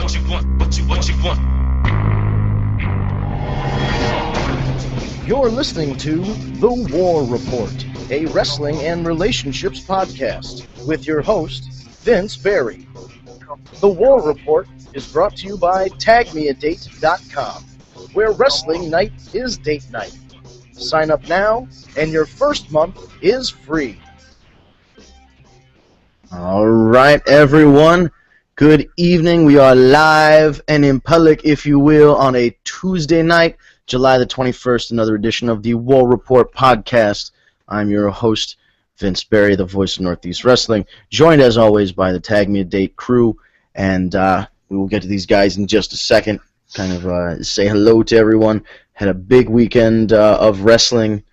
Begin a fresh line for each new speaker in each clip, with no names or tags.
What you want? What you want?
You're listening to The War Report, a wrestling and relationships podcast with your host, Vince Barry. The War Report is brought to you by TagMeADate.com, where wrestling night is date night. Sign up now, and your first month is free. All right, everyone. Good evening. We are live and in public, if you will, on a Tuesday night, July the 21st, another edition of the War Report podcast. I'm your host, Vince Barry, the voice of Northeast Wrestling, joined as always by the Tag Me a Date crew, and we will get to these guys in just a second, kind of say hello to everyone. Had a big weekend of wrestling,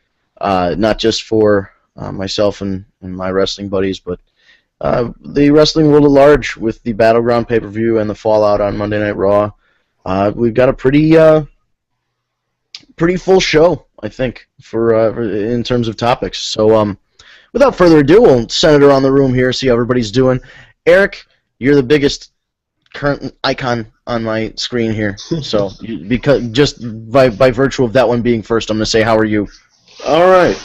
not just for myself and my wrestling buddies, but the wrestling world at large with the Battleground pay-per-view and the Fallout on Monday Night Raw. We've got a pretty full show, I think, for in terms of topics. So without further ado, we'll send it around the room here, see how everybody's doing. Eric, you're the biggest current icon on my screen here. So because just by virtue of that one being first, I'm going to say, how are you?
All right.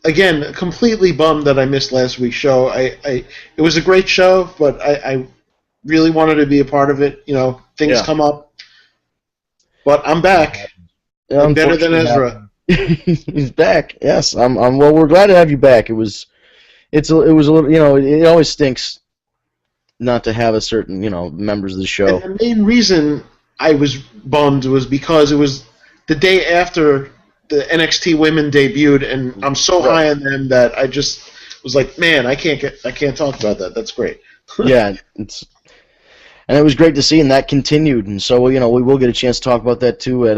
Again, completely bummed that I missed last week's show. It was a great show, but I really wanted to be a part of it. You know, things come up. But I'm back. I'm better than Ezra.
He's back. Yes, I'm. Well, we're glad to have you back. It was a little. You know, it always stinks not to have a certain members of the show.
And the main reason I was bummed was because it was the day after the NXT women debuted, and I'm so high on them that I just was like, man, I can't talk about that. That's great.
Yeah, and it was great to see, and that continued, and so we will get a chance to talk about that too at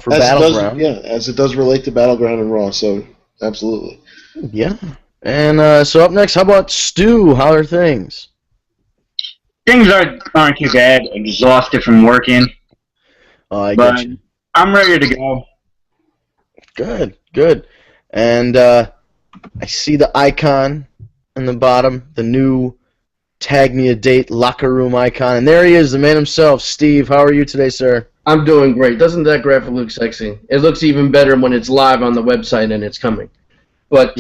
for Battleground.
As it does relate to Battleground and Raw. So absolutely.
Yeah, and so up next, how about Stu? How are things?
Things aren't too bad. Exhausted from working.
I get you.
I'm ready to go.
Good. And I see the icon in the bottom, the new Tag Me a Date locker room icon, and there he is, the man himself, Steve. How are you today, sir?
I'm doing great. Doesn't that graphic look sexy? It looks even better when it's live on the website and it's coming. But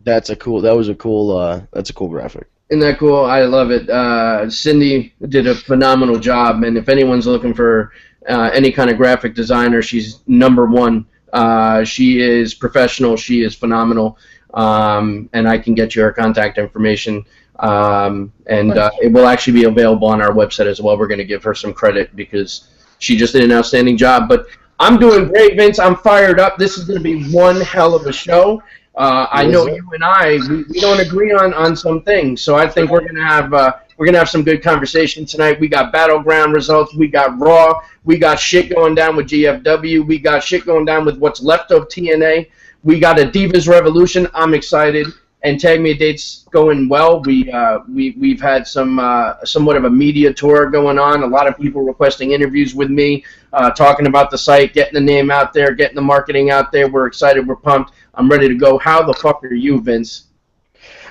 that's a cool graphic.
Isn't that cool? I love it. Cindy did a phenomenal job, and if anyone's looking for any kind of graphic designer, she's number one. She is professional. She is phenomenal, and I can get you her contact information. It will actually be available on our website as well. We're going to give her some credit because she just did an outstanding job. But I'm doing great, Vince. I'm fired up. This is going to be one hell of a show. I know you and we don't agree on some things, so I think we're going to have some good conversation tonight. We got Battleground results. We got Raw. We got shit going down with GFW. We got shit going down with what's left of TNA. We got a Divas Revolution. I'm excited. And Tag Me a Date's going well. We've had somewhat of a media tour going on. A lot of people requesting interviews with me, talking about the site, getting the name out there, getting the marketing out there. We're excited. We're pumped. I'm ready to go. How the fuck are you, Vince?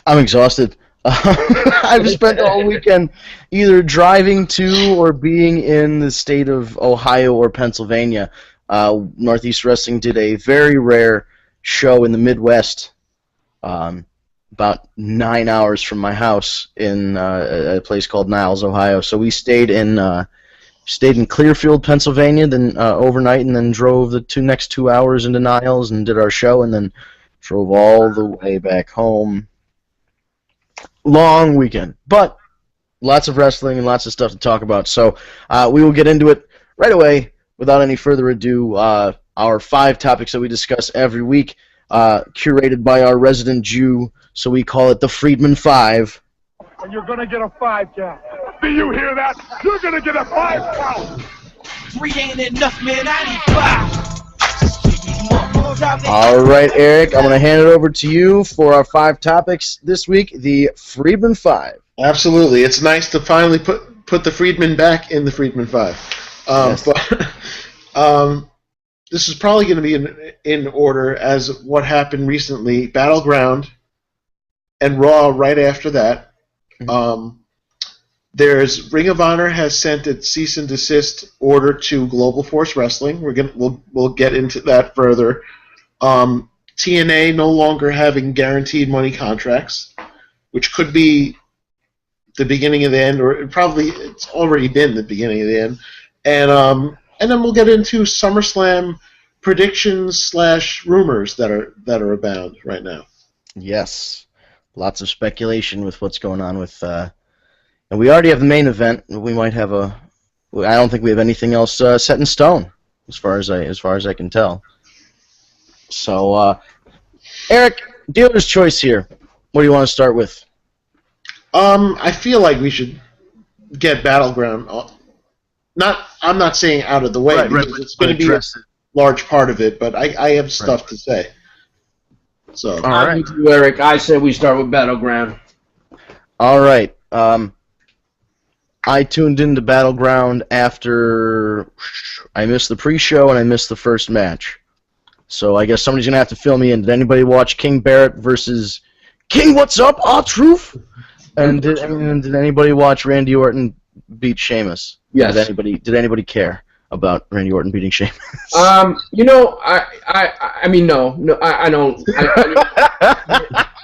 I'm exhausted. I've spent the whole weekend either driving to or being in the state of Ohio or Pennsylvania. Northeast Wrestling did a very rare show in the Midwest, about 9 hours from my house in a place called Niles, Ohio. So we stayed in Clearfield, Pennsylvania, then overnight, and then drove the next 2 hours into Niles and did our show, and then drove all the way back home. Long weekend, but lots of wrestling and lots of stuff to talk about. So we will get into it right away without any further ado. Our 5 topics that we discuss every week, curated by our resident Jew, so we call it the Friedman 5.
And you're going to get a 5 count. Do you hear that? You're going to get a 5 count.
3 ain't enough, man. I need 5.
All right, Eric, I'm going to hand it over to you for our 5 topics this week, the Friedman 5.
Absolutely. It's nice to finally put the Friedman back in the Friedman 5.
Yes.
But this is probably going to be in order as what happened recently, Battleground and Raw right after that. There's Ring of Honor has sent its cease and desist order to Global Force Wrestling. We'll get into that further. TNA no longer having guaranteed money contracts, which could be the beginning of the end, or it's already been the beginning of the end. And then we'll get into SummerSlam predictions / rumors that are abound right now.
Yes, lots of speculation with what's going on with, and we already have the main event. We might have I don't think we have anything else set in stone, as far as I can tell. So, Eric, dealer's choice here. What do you want to start with?
I feel like we should get Battleground. I'm not saying out of the way because it's going to be a large part of it, but I have stuff to say. So,
all right,
with you, Eric. I said we start with Battleground.
All right. I tuned into Battleground after I missed the pre-show and I missed the first match. So I guess somebody's gonna have to fill me in. Did anybody watch King Barrett versus King What's Up? R-Truth? And did anybody watch Randy Orton beat Sheamus?
Yes.
Did anybody care about Randy Orton beating Sheamus?
You know, I mean, no, I don't.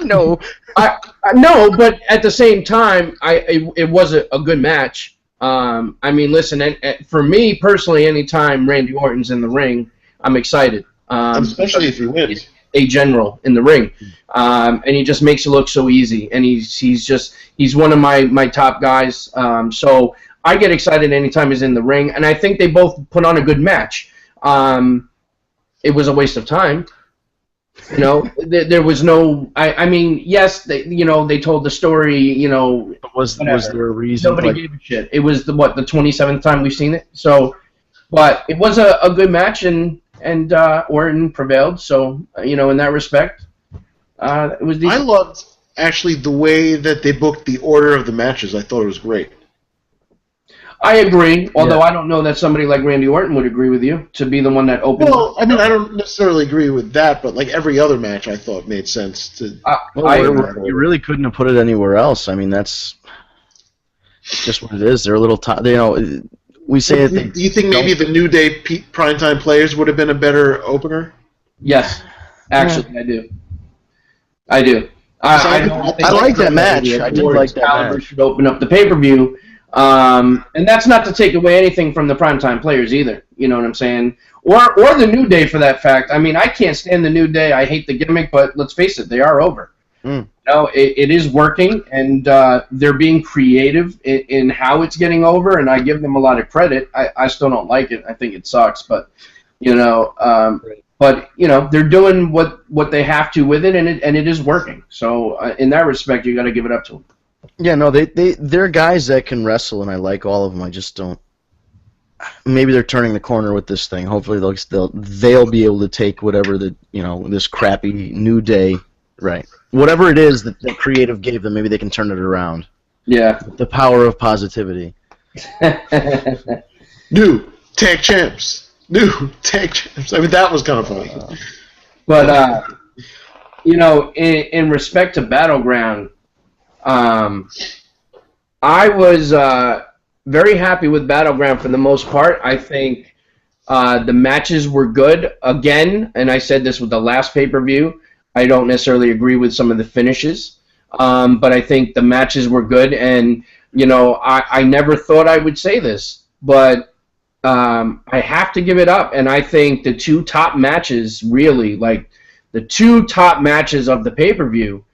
No.
No, but at the same time, it was a good match. I mean, listen, for me personally, anytime Randy Orton's in the ring, I'm excited.
Especially if he wins.
A general in the ring, and he just makes it look so easy. And he's one of my top guys. So I get excited anytime he's in the ring, and I think they both put on a good match. It was a waste of time. You know, there was no. I mean, yes, they told the story. You know,
was there a reason?
Nobody gave a shit. It was the 27th time we've seen it. So, but it was a good match, and Orton prevailed. So, you know, in that respect, it was decent.
I loved actually the way that they booked the order of the matches. I thought it was great.
I agree, although I don't know that somebody like Randy Orton would agree with you to be the one that opened.
Well, I mean, I don't necessarily agree with that, but like every other match, I thought made sense to.
You really couldn't have put it anywhere else. I mean, that's just what it is. They're a little, we say that.
Do you think maybe the New Day primetime players would have been a better opener?
Yes, actually, I do.
I like that match. I did like that match.
Should open up the pay-per-view. And that's not to take away anything from the primetime players either. You know what I'm saying? Or the New Day for that fact. I mean, I can't stand the New Day. I hate the gimmick, but let's face it, they are over. You know, it is working, and they're being creative in how it's getting over, and I give them a lot of credit. I still don't like it. I think it sucks, but you know, they're doing what they have to with it, and it is working. So in that respect, you got to give it up to them.
Yeah, no, they're guys that can wrestle, and I like all of them. I just don't. Maybe they're turning the corner with this thing. Hopefully, they'll be able to take whatever this crappy New Day, right? Whatever it is that the creative gave them, maybe they can turn it around.
Yeah.
The power of positivity.
New tag champs. New tag champs. I mean, that was kind of funny.
But you know, in respect to Battleground. I was very happy with Battleground for the most part. I think the matches were good. Again, and I said this with the last pay-per-view, I don't necessarily agree with some of the finishes, but I think the matches were good. And, you know, I never thought I would say this, but I have to give it up. And I think the two top matches, really, like the two top matches of the pay-per-view,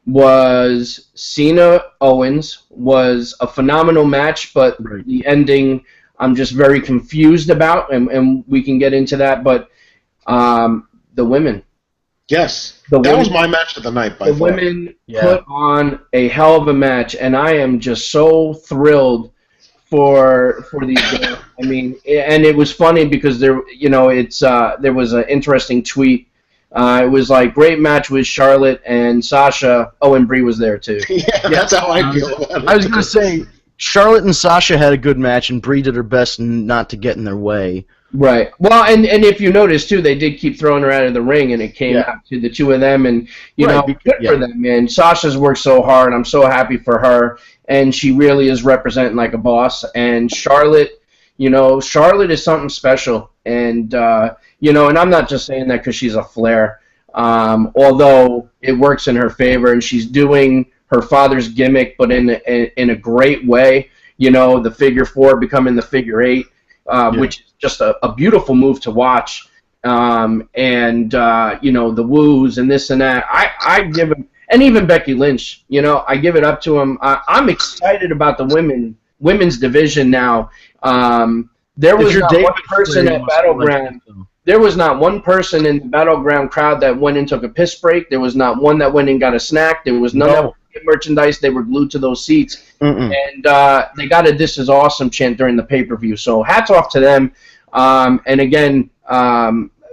was Cena Owens was a phenomenal match, but the ending I'm just very confused about, and we can get into that. But the women,
yes, that was my match of the night. By far,
the women put on a hell of a match, and I am just so thrilled for these girls. I mean, and it was funny because there was an interesting tweet. It was like great match with Charlotte and Sasha. Oh, and Brie was there too.
Yeah, that's how I feel about it.
I was gonna say Charlotte and Sasha had a good match, and Brie did her best not to get in their way.
Right. Well, and if you notice too, they did keep throwing her out of the ring, and it came out to the two of them, and good for them, man. Sasha's worked so hard. I'm so happy for her, and she really is representing like a boss. And Charlotte, Charlotte is something special. And, and I'm not just saying that because she's a Flair, although it works in her favor, and she's doing her father's gimmick, but in a great way. The figure 4 becoming the figure 8, which is just a beautiful move to watch. The woos and this and that. I give him, and even Becky Lynch, I give it up to him. I'm excited about the women's division now. There was not one person at Battleground. There was not one person in the Battleground crowd that went and took a piss break. There was not one that went and got a snack. There was none that went to get merchandise. They were glued to those seats. And they got a "This is awesome" chant during the pay-per-view. So hats off to them. And again,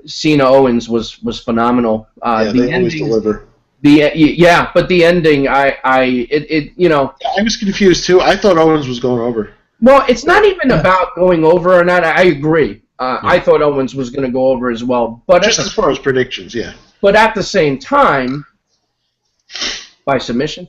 Cena Owens was phenomenal.
They always deliver.
But the ending, I
was confused too. I thought Owens was going over.
Well, it's not even about going over or not. I agree. I thought Owens was going to go over as well. But
just as far as predictions, yeah.
But at the same time, by submission.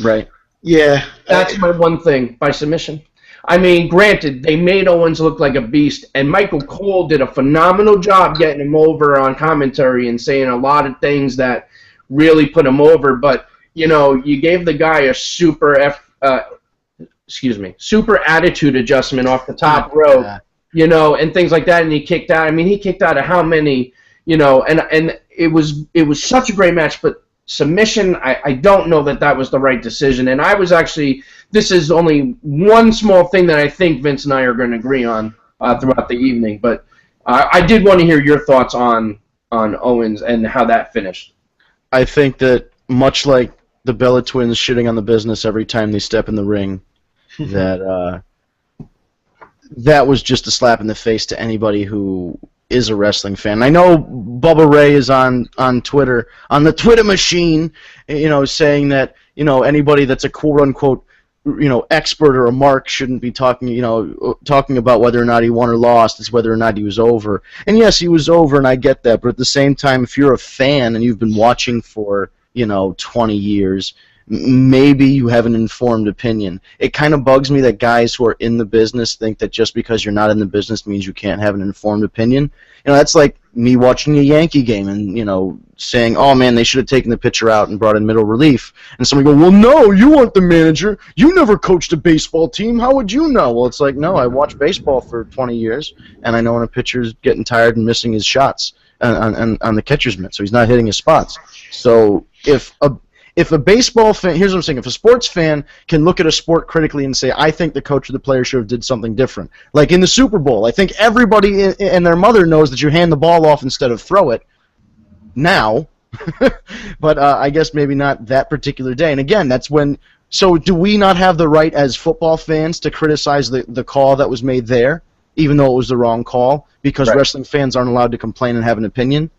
Right.
Yeah.
That's my one thing, by submission. I mean, granted, they made Owens look like a beast, and Michael Cole did a phenomenal job getting him over on commentary and saying a lot of things that really put him over. But, you gave the guy a super attitude adjustment off the top rope, and things like that, and he kicked out. I mean, he kicked out of how many, and it was such a great match, but submission, I don't know that was the right decision. And I was actually, this is only one small thing that I think Vince and I are going to agree on throughout the evening, but I did want to hear your thoughts on Owens and how that finished.
I think that much like the Bella Twins shitting on the business every time they step in the ring, that was just a slap in the face to anybody who is a wrestling fan. I know Bubba Ray is on Twitter, on the Twitter machine, saying that, anybody that's a quote-unquote, expert or a mark shouldn't be talking about whether or not he won or lost. It's whether or not he was over. And yes, he was over, and I get that. But at the same time, if you're a fan and you've been watching for, 20 years, maybe you have an informed opinion. It kind of bugs me that guys who are in the business think that just because you're not in the business means you can't have an informed opinion. That's like me watching a Yankee game and, saying, oh, man, they should have taken the pitcher out and brought in middle relief. And somebody go, well, no, you weren't the manager. You never coached a baseball team. How would you know? Well, it's like, no, I watched baseball for 20 years, and I know when a pitcher's getting tired and missing his shots on the catcher's mitt, so he's not hitting his spots. So if a baseball fan, here's what I'm saying, if a sports fan can look at a sport critically and say, I think the coach or the player should have did something different. Like in the Super Bowl, I think everybody and their mother knows that you hand the ball off instead of throw it now, but I guess maybe not that particular day. And again, that's when, so do we not have the right as football fans to criticize the call that was made there, even though it was the wrong call, because wrestling fans aren't allowed to complain and have an opinion?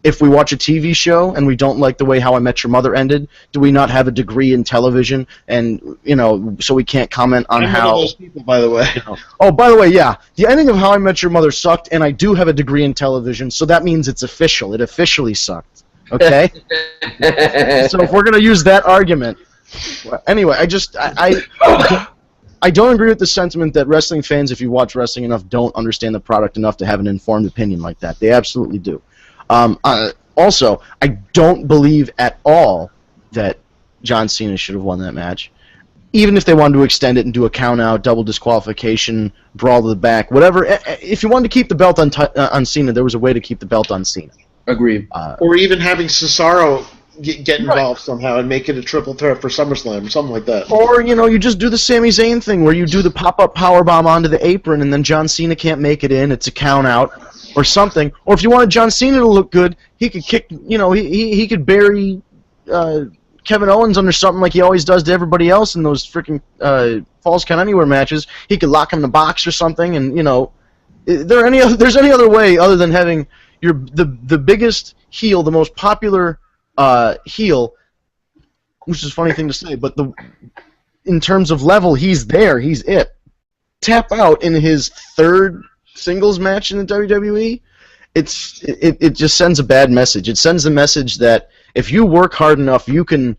If we watch a TV show and we don't like the way How I Met Your Mother ended, do we not have a degree in television? And, so we can't comment on how...
those people, by the way.
Oh, by the way, yeah. The ending of How I Met Your Mother sucked, and I do have a degree in television, so that means it's official. It officially sucked. Okay? So if we're going to use that argument... Anyway, I don't agree with the sentiment that wrestling fans, if you watch wrestling enough, don't understand the product enough to have an informed opinion like that. They absolutely do. Also, I don't believe at all that John Cena should have won that match. Even if they wanted to extend it and do a count-out, double disqualification, brawl to the back, whatever. If you wanted to keep the belt on Cena, there was a way to keep the belt on Cena.
Agreed.
Or even having Cesaro get involved somehow and make it a triple threat for SummerSlam or something like that.
Or, you just do the Sami Zayn thing where you do the pop-up powerbomb onto the apron and then John Cena can't make it in. It's a count-out. Or something, or if you wanted John Cena to look good, he could kick. He could bury Kevin Owens under something like he always does to everybody else in those freaking Falls Count Anywhere matches. He could lock him in the box or something, and there's any other way other than having the biggest heel, the most popular heel, which is a funny thing to say, but in terms of level, he's there, he's it. Tap out in his third singles match in the WWE, it just sends a bad message. It sends the message that if you work hard enough, you can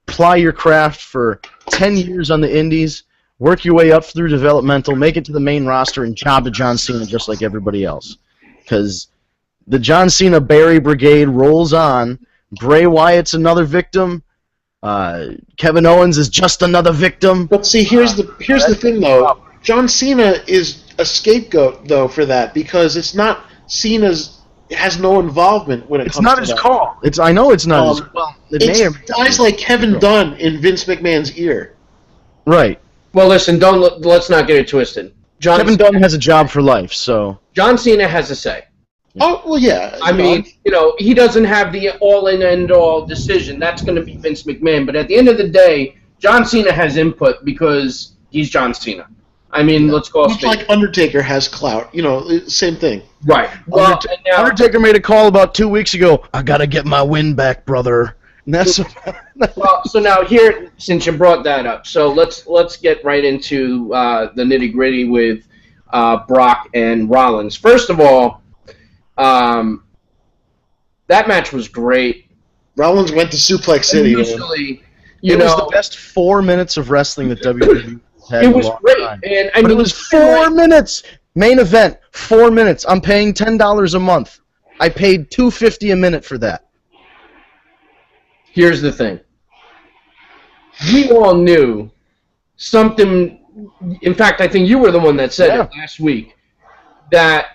ply your craft for 10 years on the indies, work your way up through developmental, make it to the main roster, and job to John Cena just like everybody else. Because the John Cena Barry Brigade rolls on. Bray Wyatt's another victim. Kevin Owens is just another victim.
But see, here's the thing, though. John Cena is a scapegoat, though, for that, because it's not Cena's. It has no involvement when it comes to that.
It's not his call. I know it's not his call.
It's guys like Kevin Dunn in Vince McMahon's ear.
Right.
Well, listen, let's not get it twisted.
Kevin Dunn has a job for life, so...
John Cena has a say.
Oh, well, yeah.
I mean, he doesn't have the all-in, end-all decision. That's going to be Vince McMahon. But at the end of the day, John Cena has input because he's John Cena. I mean, let's go...
It's like Undertaker has clout. Same thing.
Right. Well,
Undertaker made a call about 2 weeks ago. I got to get my win back, brother. And that's...
Well, so now here, since you brought that up, so let's get right into the nitty-gritty with Brock and Rollins. First of all, that match was great.
Rollins went to Suplex City.
Initially,
it was the best 4 minutes of wrestling that WWE had.
It was great, and
but it was 4 minutes. Main event, 4 minutes. I'm paying $10 a month. I paid $2.50 a minute for that.
Here's the thing. We all knew something. In fact, I think you were the one that said it last week, that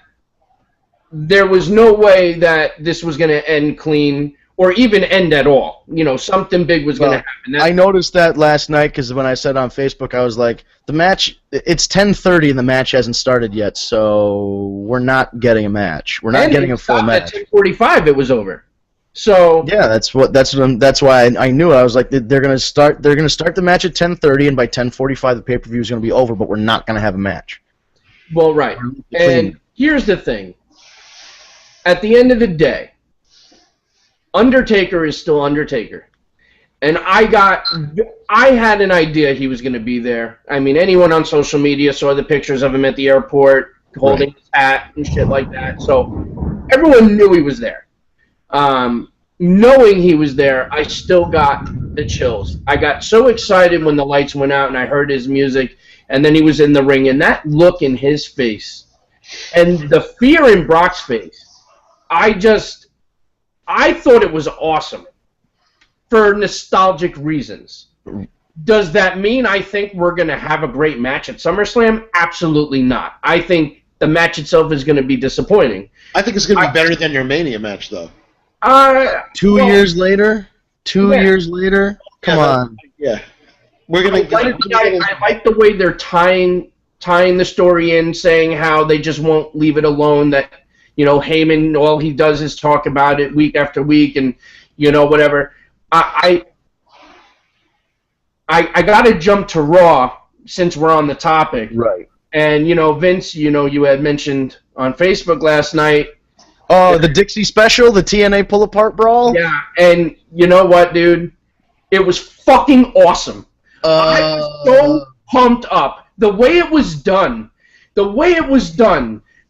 there was no way that this was going to end clean or even end at all. Something big was going to happen.
I noticed that last night because when I said on Facebook, I was like, the match, it's 10:30 and the match hasn't started yet, so we're not getting a match. We're not getting a full match.
At 10:45, it was over. So
yeah, that's why I knew it. I was like, they're gonna start the match at 10:30, and by 10:45 the pay-per-view is gonna be over, but we're not gonna have a match.
Well, right. And here's the thing. At the end of the day, Undertaker is still Undertaker. And I had an idea he was going to be there. I mean, anyone on social media saw the pictures of him at the airport holding his hat and shit like that. So everyone knew he was there. Knowing he was there, I still got the chills. I got so excited when the lights went out and I heard his music, and then he was in the ring, and that look in his face and the fear in Brock's face, I thought it was awesome for nostalgic reasons. Does that mean I think we're going to have a great match at SummerSlam? Absolutely not. I think the match itself is going to be disappointing.
I think it's going to be better than your Mania match, though.
2 years later? 2 years later? Come on.
Yeah. I
like the way they're tying the story in, saying how they just won't leave it alone, that Heyman, all he does is talk about it week after week, and whatever. I got to jump to Raw since we're on the topic.
Right.
And Vince, you had mentioned on Facebook last night.
Oh, the Dixie Special, the TNA Pull Apart Brawl.
Yeah, and you know what, dude? It was fucking awesome. I was so pumped up. The way it was done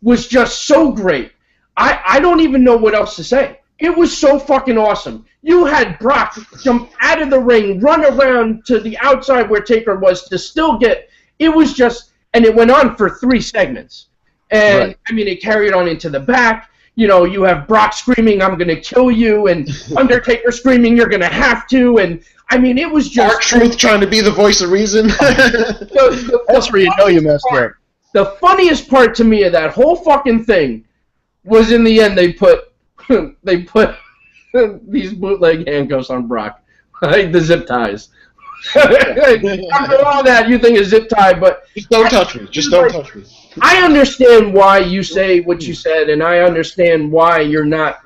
was just so great. I don't even know what else to say. It was so fucking awesome. You had Brock jump out of the ring, run around to the outside where Taker was to still get... It was just... And it went on for 3 segments. And, right. I mean, it carried on into the back. You have Brock screaming, I'm going to kill you, and Undertaker screaming, you're going to have to. And, I mean, it was just...
R-Truth trying to be the voice of reason.
That's where you messed up.
The funniest part to me of that whole fucking thing was in the end they put these bootleg handcuffs on Brock, right? The zip ties. After all that, you think a zip tie, but
just don't touch me. Just don't touch me.
I understand why you say what you said, and I understand why you're not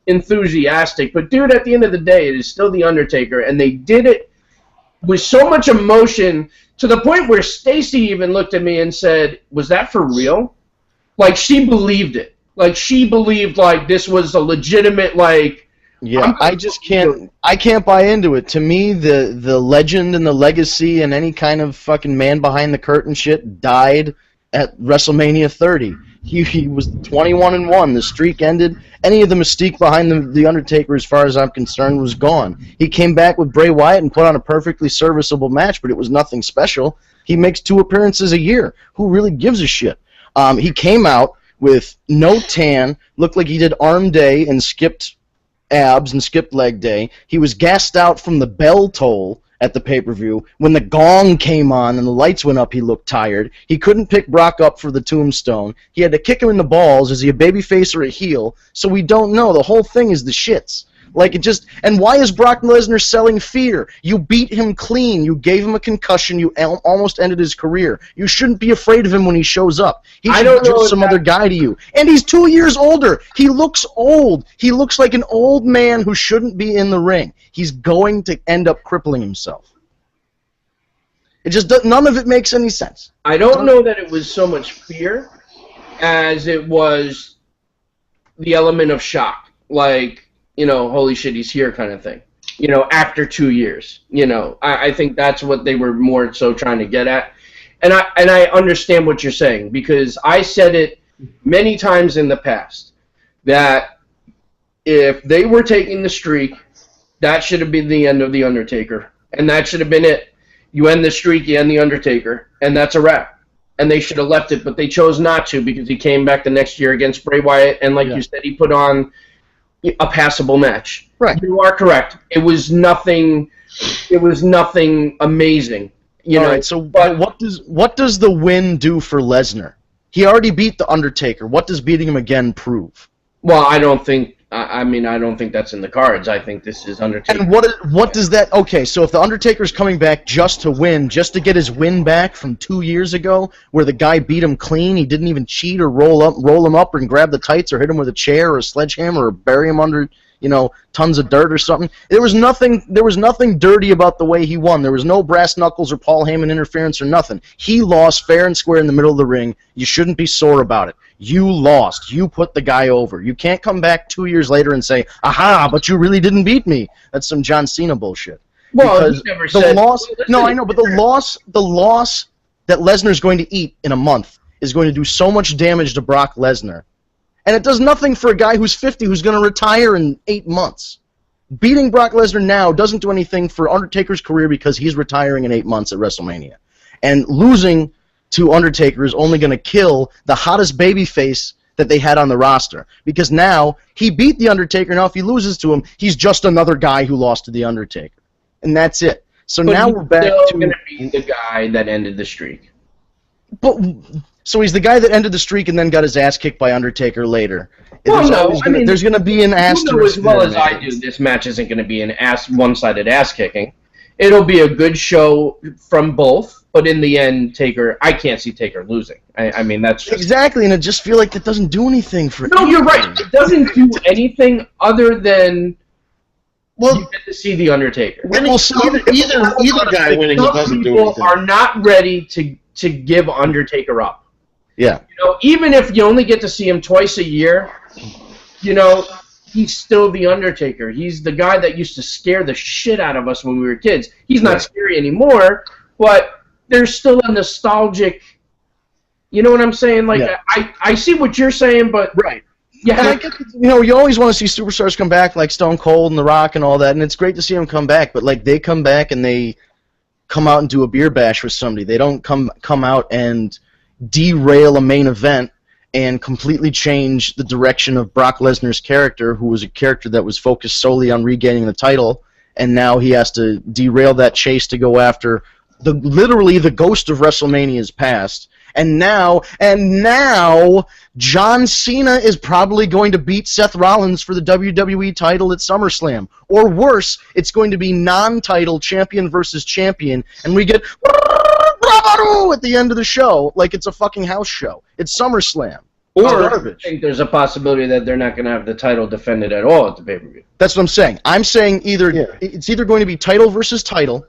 enthusiastic. But dude, at the end of the day, it is still the Undertaker, and they did it with so much emotion to the point where Stacy even looked at me and said, "Was that for real?" Like she believed it. Like she believed this was a legitimate
Yeah, I can't buy into it. To me, the legend and the legacy and any kind of fucking man behind the curtain shit died at WrestleMania 30. He was 21-1. The streak ended. Any of the mystique behind the Undertaker, as far as I'm concerned, was gone. He came back with Bray Wyatt and put on a perfectly serviceable match, but it was nothing special. He makes 2 appearances a year. Who really gives a shit? He came out with no tan, looked like he did arm day and skipped abs and skipped leg day. He was gassed out from the bell toll at the pay-per-view. When the gong came on and the lights went up, he looked tired. He couldn't pick Brock up for the tombstone. He had to kick him in the balls. Is he a babyface or a heel? So we don't know. The whole thing is the shits. Like, it just... And why is Brock Lesnar selling fear? You beat him clean. You gave him a concussion. You almost ended his career. You shouldn't be afraid of him when he shows up. He should be just some other guy to you. And he's 2 years older. He looks old. He looks like an old man who shouldn't be in the ring. He's going to end up crippling himself. It just none of it makes any sense.
I don't know that it was so much fear as it was the element of shock. Like, you know, holy shit, he's here kind of thing. You know, after 2 years. You know, I think that's what they were more so trying to get at. And I understand what you're saying, because I said it many times in the past that if they were taking the streak, that should have been the end of The Undertaker. And that should have been it. You end the streak, you end The Undertaker, and that's a wrap. And they should have left it, but they chose not to, because he came back the next year against Bray Wyatt, and like you said, he put on a passable match.
Right.
You are correct. It was nothing amazing. You know,
right, so what does the win do for Lesnar? He already beat The Undertaker. What does beating him again prove?
Well, I don't think that's in the cards. I think this is Undertaker.
And what does that... Okay, so if The Undertaker's coming back just to win, just to get his win back from 2 years ago, where the guy beat him clean, he didn't even cheat or roll him up and grab the tights or hit him with a chair or a sledgehammer or bury him under, you know, tons of dirt or something. There was nothing dirty about the way he won. There was no brass knuckles or Paul Heyman interference or nothing. He lost fair and square in the middle of the ring. You shouldn't be sore about it. You lost. You put the guy over. You can't come back 2 years later and say, aha, but you really didn't beat me. That's some John Cena bullshit.
Well,
because
he never said...
No, I know, but the loss that Lesnar's going to eat in a month is going to do so much damage to Brock Lesnar. And it does nothing for a guy who's 50 who's going to retire in 8 months. Beating Brock Lesnar now doesn't do anything for Undertaker's career because he's retiring in 8 months at WrestleMania. And losing to Undertaker is only going to kill the hottest babyface that they had on the roster. Because now, he beat The Undertaker. Now, if he loses to him, he's just another guy who lost to The Undertaker. And that's it. So
but
now we're back to...
He's still going to be the guy that ended the streak.
But... So he's the guy that ended the streak and then got his ass kicked by Undertaker later.
Well,
there's going to be an asterisk.
You know as well as I do, this match isn't going to be an one-sided ass-kicking. It'll be a good show from both, but in the end, Taker, I can't see Taker losing. I mean, that's just...
Exactly, and I just feel like that doesn't do anything for...
No, you're right. It doesn't do anything other than... Well, you get to see The Undertaker.
Either guy winning doesn't do anything.
People are not ready to give Undertaker up.
Yeah.
You know, even if you only get to see him twice a year, you know, he's still The Undertaker. He's the guy that used to scare the shit out of us when we were kids. He's not scary anymore, but there's still a nostalgic... You know what I'm saying? Like, I see what you're saying, but...
Right. Yeah, and I get, you know, you always want to see superstars come back, like Stone Cold and The Rock and all that, and it's great to see them come back, but, like, they come back and they come out and do a beer bash with somebody. They don't come out and derail a main event and completely change the direction of Brock Lesnar's character, who was a character that was focused solely on regaining the title, and now he has to derail that chase to go after literally the ghost of WrestleMania's past. And now, John Cena is probably going to beat Seth Rollins for the WWE title at SummerSlam. Or worse, it's going to be non-title champion versus champion, and we get at the end of the show, like it's a fucking house show. It's SummerSlam. Or
I think there's a possibility that they're not going to have the title defended at all at the pay-per-view.
That's what I'm saying. I'm saying it's either going to be title versus title,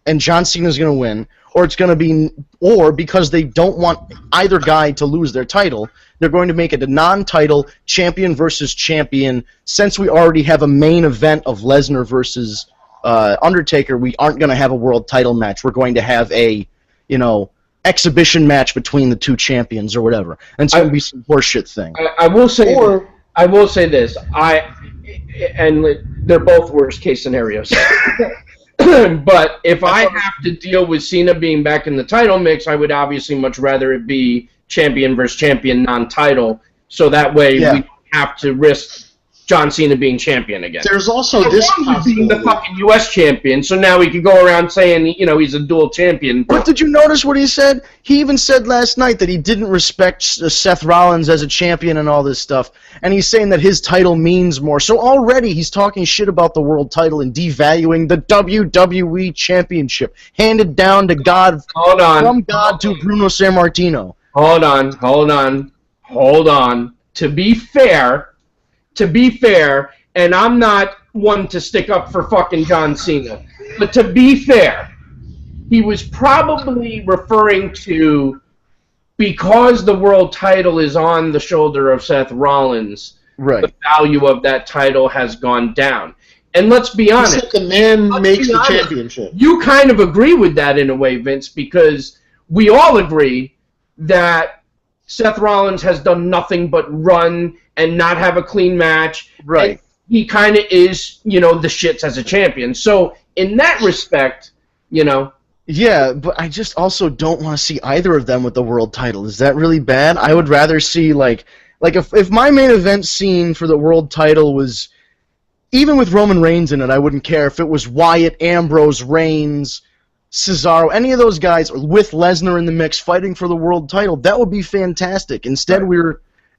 and John Cena's going to win, or it's going to be, or because they don't want either guy to lose their title, they're going to make it a non-title champion versus champion. Since we already have a main event of Lesnar versus Undertaker, we aren't going to have a world title match. We're going to have a, you know, exhibition match between the two champions or whatever. And it's going to be some horseshit thing.
I will say. I will say this. And they're both worst case scenarios. But if I have to deal with Cena being back in the title mix, I would obviously much rather it be champion versus champion non-title, so that way we don't have to risk John Cena being champion again.
There's also this possibility.
Being the fucking U.S. champion, so now we could go around saying, he's a dual champion.
But did you notice what he said? He even said last night that he didn't respect Seth Rollins as a champion and all this stuff, and he's saying that his title means more. So already he's talking shit about the world title and devaluing the WWE Championship, handed down to God, from God to Bruno Sammartino.
Hold on. To be fair, and I'm not one to stick up for fucking John Cena, but to be fair, he was probably referring to because the world title is on the shoulder of Seth Rollins, the value of that title has gone down. And let's be honest.
He said the man makes the championship.
You kind of agree with that in a way, Vince, because we all agree that Seth Rollins has done nothing but run and not have a clean match.
Right.
And he kind of is, the shits as a champion. So in that respect,
Yeah, but I just also don't want to see either of them with the world title. Is that really bad? I would rather see, like if my main event scene for the world title was, even with Roman Reigns in it, I wouldn't care if it was Wyatt, Ambrose, Reigns, Cesaro, any of those guys with Lesnar in the mix fighting for the world title. That would be fantastic. Instead,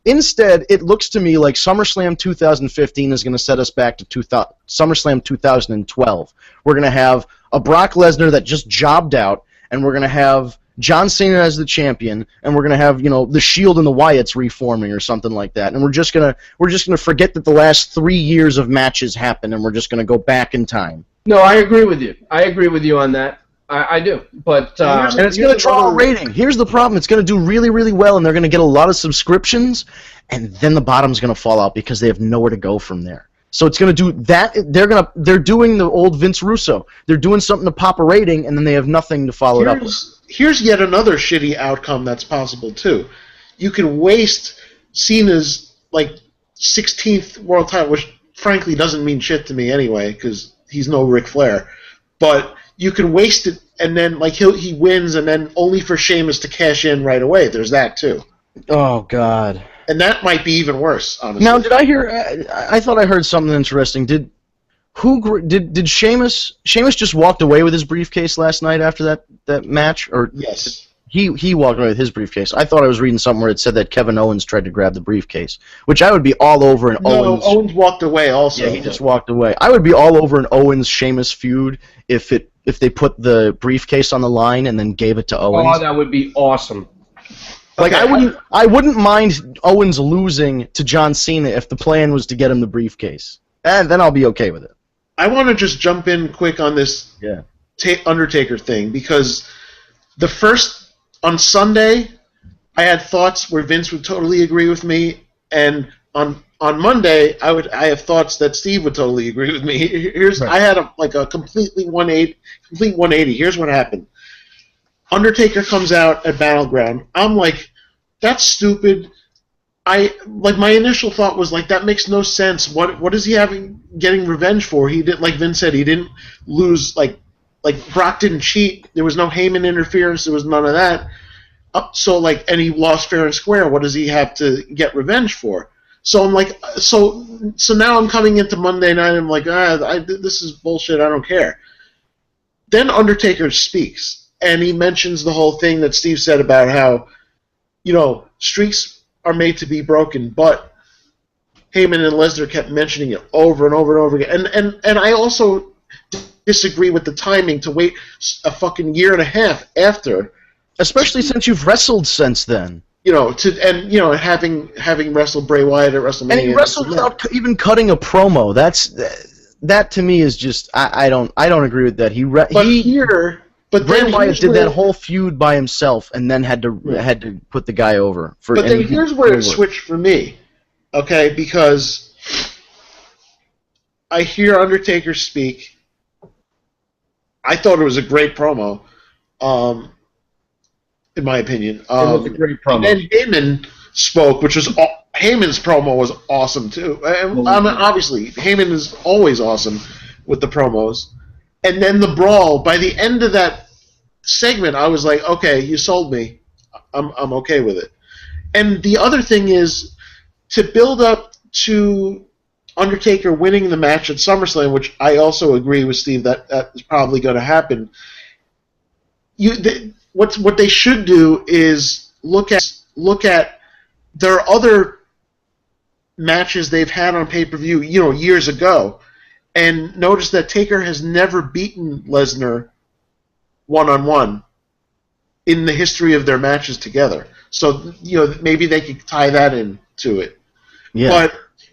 it looks to me like SummerSlam 2015 is going to set us back to SummerSlam 2012. We're going to have a Brock Lesnar that just jobbed out, and we're going to have John Cena as the champion, and we're going to have the Shield and the Wyatts reforming or something like that. And we're just gonna forget that the last 3 years of matches happened, and we're just going to go back in time.
No, I agree with you. I agree with you on that. I do, but
and it's going to draw a rating. Here's the problem: it's going to do really, really well, and they're going to get a lot of subscriptions, and then the bottom's going to fall out because they have nowhere to go from there. So it's going to do that. They're doing the old Vince Russo. They're doing something to pop a rating, and then they have nothing to follow it up with.
Here's yet another shitty outcome that's possible too. You can waste Cena's 16th world title, which frankly doesn't mean shit to me anyway, because he's no Ric Flair, but you can waste it, and then he wins, and then only for Sheamus to cash in right away. There's that too.
Oh God.
And that might be even worse, honestly.
Now, did I hear? I thought I heard something interesting. Did Sheamus just walked away with his briefcase last night after that match? Or
yes,
he walked away with his briefcase. I thought I was reading something where it said that Kevin Owens tried to grab the briefcase, which I would be all over an Owens.
No, Owens walked away also.
Yeah, he just walked away. I would be all over an Owens-Sheamus feud if they put the briefcase on the line and then gave it to Owens.
Oh, that would be awesome.
Okay. I wouldn't mind Owens losing to John Cena if the plan was to get him the briefcase. And then I'll be okay with it.
I want to just jump in quick on this Undertaker thing, because on Sunday I had thoughts where Vince would totally agree with me, and on Monday I have thoughts that Steve would totally agree with me. I had a complete 180. Here's what happened. Undertaker comes out at Battleground. I'm like, that's stupid. My initial thought was that makes no sense. What is he getting revenge for? He did, like Vince said, he didn't lose. Like Brock didn't cheat. There was no Heyman interference. There was none of that. And he lost fair and square. What does he have to get revenge for? So I'm like, so now I'm coming into Monday night. And I'm like, this is bullshit. I don't care. Then Undertaker speaks. And he mentions the whole thing that Steve said about how, streaks are made to be broken, but Heyman and Lesnar kept mentioning it over and over and over again. And I also disagree with the timing to wait a fucking year and a half after.
Especially since you've wrestled since then.
Having wrestled Bray Wyatt at WrestleMania.
And he wrestled without even cutting a promo. That to me is just, I don't agree with that. Bray Wyatt did that whole feud by himself, and then had to put the guy over.
But then here's where it switched for me, okay? Because I hear Undertaker speak. I thought it was a great promo. in my opinion.
It was a great promo.
And then Heyman spoke, which was Heyman's promo was awesome too. And, I mean, obviously, Heyman is always awesome with the promos. And then the brawl. By the end of that segment, I was like, okay, you sold me. I'm okay with it. And the other thing is to build up to Undertaker winning the match at SummerSlam, which I also agree with Steve that is probably going to happen. What they should do is look at their other matches they've had on pay-per-view, years ago, and notice that Taker has never beaten Lesnar one-on-one in the history of their matches together. So maybe they could tie that into it.
Yeah.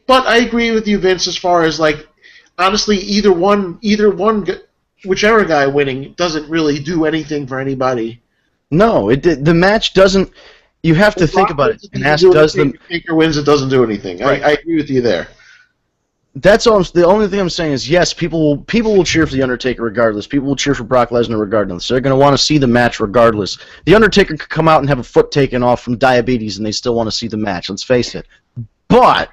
But I agree with you, Vince, as far as honestly, either one, whichever guy winning doesn't really do anything for anybody.
No, the match doesn't. You have to think about it. And ask, does the
Taker wins? It doesn't do anything. Right. I agree with you there.
That's all. The only thing I'm saying is yes, people will cheer for the Undertaker regardless. People will cheer for Brock Lesnar regardless. They're going to want to see the match regardless. The Undertaker could come out and have a foot taken off from diabetes, and they still want to see the match. Let's face it. But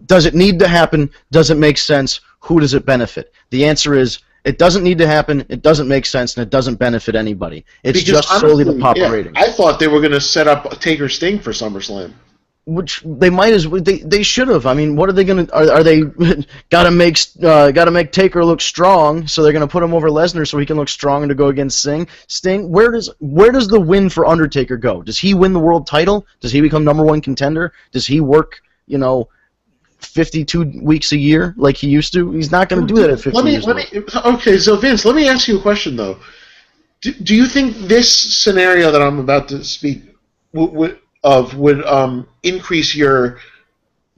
does it need to happen? Does it make sense? Who does it benefit? The answer is it doesn't need to happen. It doesn't make sense, and it doesn't benefit anybody. It's just solely the pop ratings.
I thought they were going to set up a Taker Sting for SummerSlam.
Which they might as well. They should have. I mean, what are they gonna? Are they gotta make Taker look strong? So they're gonna put him over Lesnar so he can look strong to go against Sting. Where does the win for Undertaker go? Does he win the world title? Does he become #1 contender? Does he work 52 weeks a year like he used to? He's not gonna do that at 50 years old.
Okay, so Vince, let me ask you a question though. Do you think this scenario that I'm about to speak would increase your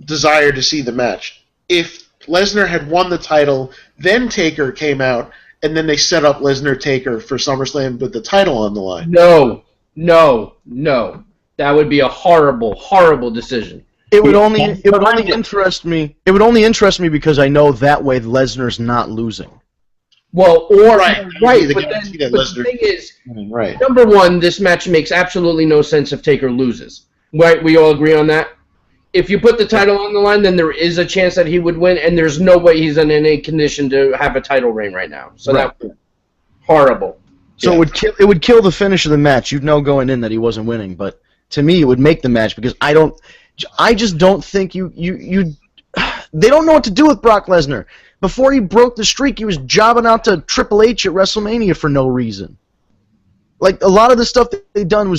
desire to see the match? If Lesnar had won the title, then Taker came out, and then they set up Lesnar-Taker for SummerSlam with the title on the line.
No. That would be a horrible, horrible decision.
It would only interest me. It would only interest me because I know that way Lesnar's not losing.
Well, right. But
the
the thing is,
right.
number one, this match makes absolutely no sense if Taker loses. Right? We all agree on that? If you put the title on the line, then there is a chance that he would win, and there's no way he's in any condition to have a title reign right now. So
right.
That's horrible.
So it would kill the finish of the match. You'd know going in that he wasn't winning, but to me it would make the match because I just don't think they don't know what to do with Brock Lesnar. Before he broke the streak, he was jobbing out to Triple H at WrestleMania for no reason. Like, a lot of the stuff that they done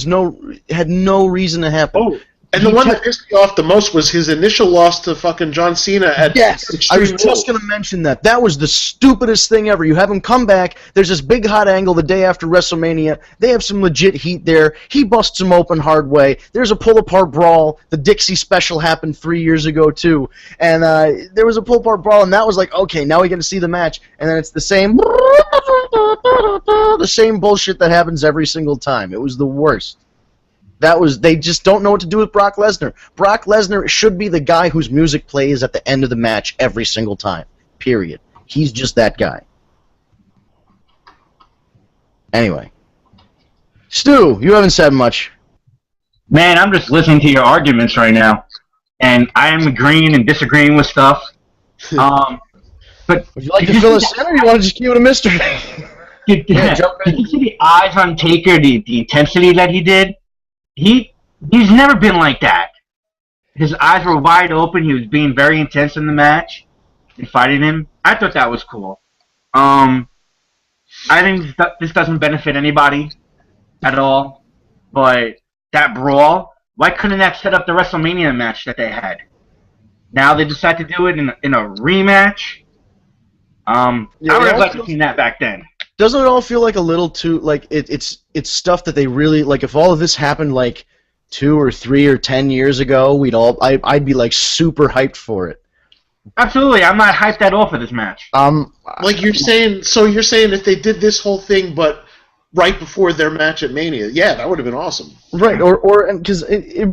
had no reason to happen.
Oh, and the one that pissed me off the most was his initial loss to fucking John Cena at
I was just going to mention that. That was the stupidest thing ever. You have him come back. There's this big hot angle the day after WrestleMania. They have some legit heat there. He busts him open hard way. There's a pull-apart brawl. The Dixie special happened 3 years ago, too. And there was a pull-apart brawl, and that was like, okay, now we get to see the match. And then it's the same bullshit that happens every single time. It was the worst. They just don't know what to do with Brock Lesnar. Brock Lesnar should be the guy whose music plays at the end of the match every single time. Period. He's just that guy. Anyway. Stu, you haven't said much.
Man, I'm just listening to your arguments right now. And I am agreeing and disagreeing with stuff. But
would you like to fill us in, or you want to just keep it a mystery?
Did you see the eyes on Taker, the intensity that he did? He's never been like that. His eyes were wide open. He was being very intense in the match and fighting him. I thought that was cool. I think this doesn't benefit anybody at all. But that brawl, why couldn't that set up the WrestleMania match that they had? Now they decide to do it in a rematch. I would have liked to see that back then.
Doesn't it all feel like a little too like it's stuff that they really like? If all of this happened like 2 or 3 or 10 years ago, I'd be like super hyped for it.
Absolutely, I'm not hyped at all for this match.
Like you're saying if they did this whole thing, but right before their match at Mania, yeah, that would have been awesome.
Right, or because it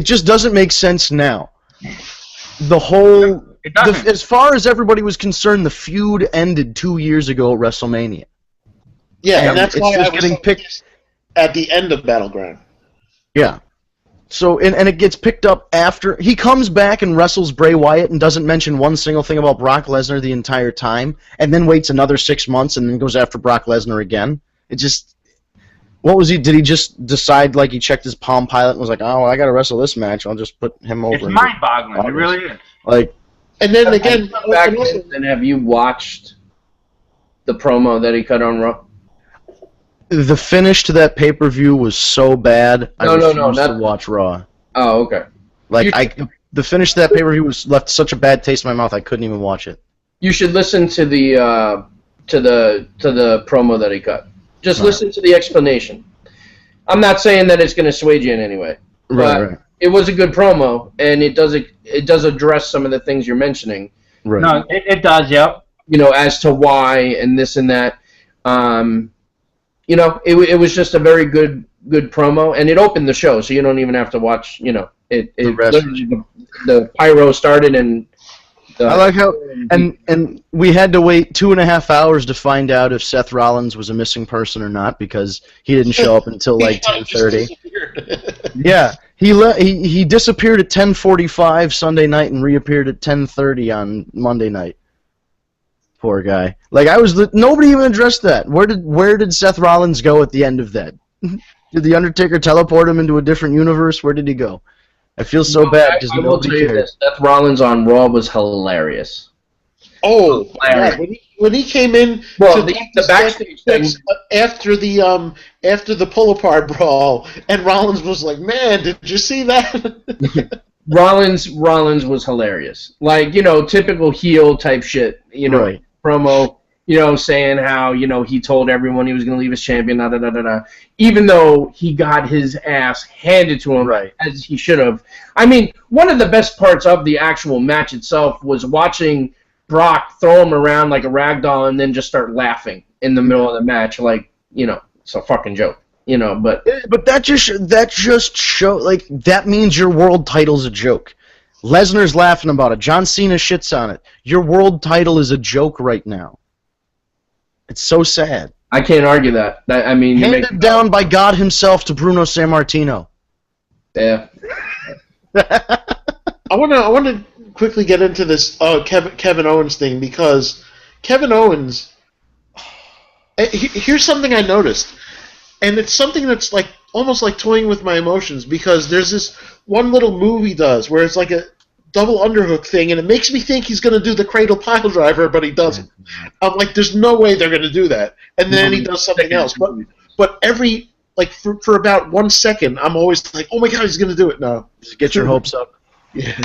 just doesn't make sense now. The whole. As far as everybody was concerned, the feud ended 2 years ago at WrestleMania.
Yeah, and that's
it's
why
just getting picked.
at the end of Battleground.
Yeah. So and it gets picked up after he comes back and wrestles Bray Wyatt and doesn't mention one single thing about Brock Lesnar the entire time, and then waits another 6 months and then goes after Brock Lesnar again. It just, what was he? Did he just decide, like, he checked his Palm Pilot and was like, oh, I got to wrestle this match, I'll just put him over?
It's mind-boggling. It really is.
Like,
and then again,
And have you watched the promo that he cut on Raw?
the finish to that pay-per-view was so bad. I refused to watch Raw.
Oh, okay.
Like, the finish to that pay-per-view was left such a bad taste in my mouth. I couldn't even watch it.
You should listen to the promo that he cut. Just listen to the explanation. I'm not saying that it's going to sway you in any way, but it was a good promo, and it does address some of the things you're mentioning.
Right.
No, it does. Yep.
You know, as to why and this and that. You know, it was just a very good promo, and it opened the show, so you don't even have to watch. You know, the pyro started, and
I like how and we had to wait 2.5 hours to find out if Seth Rollins was a missing person or not, because he didn't show up until like 10:30. Yeah, he disappeared at 10:45 Sunday night and reappeared at 10:30 on Monday night. Poor guy. Like, nobody even addressed that. Where did Seth Rollins go at the end of that? Did the Undertaker teleport him into a different universe? Where did he go? I feel so bad because nobody cared.
Seth Rollins on Raw was hilarious.
Oh, yeah, when he came in,
the backstage thing
after the pull apart brawl, and Rollins was like, "Man, did you see that?"
Rollins was hilarious. Like, you know, typical heel type shit. You know,
right.
Promo. You know, saying how, you know, he told everyone he was going to leave as champion, even though he got his ass handed to him, as he should have. I mean, one of the best parts of the actual match itself was watching Brock throw him around like a rag doll and then just start laughing in the middle of the match, like, you know, it's a fucking joke, you know. But
that just show, like, that means your world title's a joke. Lesnar's laughing about it. John Cena shits on it. Your world title is a joke right now. It's so sad.
I can't argue that. I mean,
handed down by God himself to Bruno Sammartino.
Yeah.
I want to quickly get into this Kevin Owens thing, because Kevin Owens. Here's something I noticed, and it's something that's like almost like toying with my emotions, because there's this one little move he does where it's like a double underhook thing, and it makes me think he's going to do the cradle pile driver, but he doesn't. I'm like, there's no way they're going to do that. And then he does something else. But every, like, for about 1 second, I'm always like, oh my God, he's going to do it. No.
Just get your hopes up.
Yeah.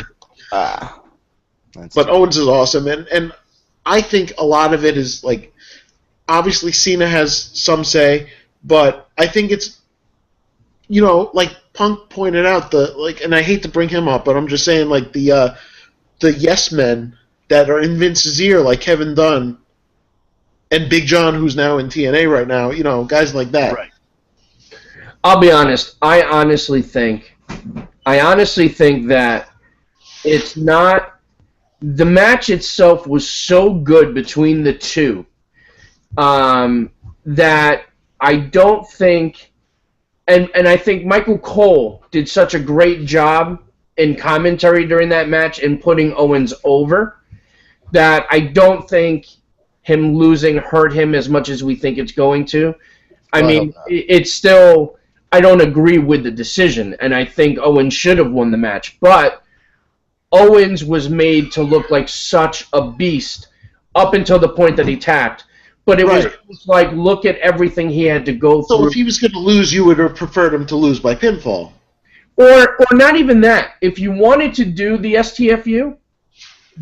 But Owens is awesome, and I think a lot of it is, like, obviously Cena has some say, but I think it's, you know, like Punk pointed out, and I hate to bring him up, but I'm just saying, like, the yes men that are in Vince's ear, like Kevin Dunn and Big John, who's now in TNA right now, you know, guys like that.
Right.
I'll be honest. I honestly think that it's not. The match itself was so good between the two that I don't think. And I think Michael Cole did such a great job in commentary during that match in putting Owens over that I don't think him losing hurt him as much as we think it's going to. I mean, it's still... I don't agree with the decision, and I think Owens should have won the match. But Owens was made to look like such a beast up until the point that he tapped. But it was like, look at everything he had to go through.
So if he was going to lose, you would have preferred him to lose by pinfall.
Or not even that. If you wanted to do the STFU,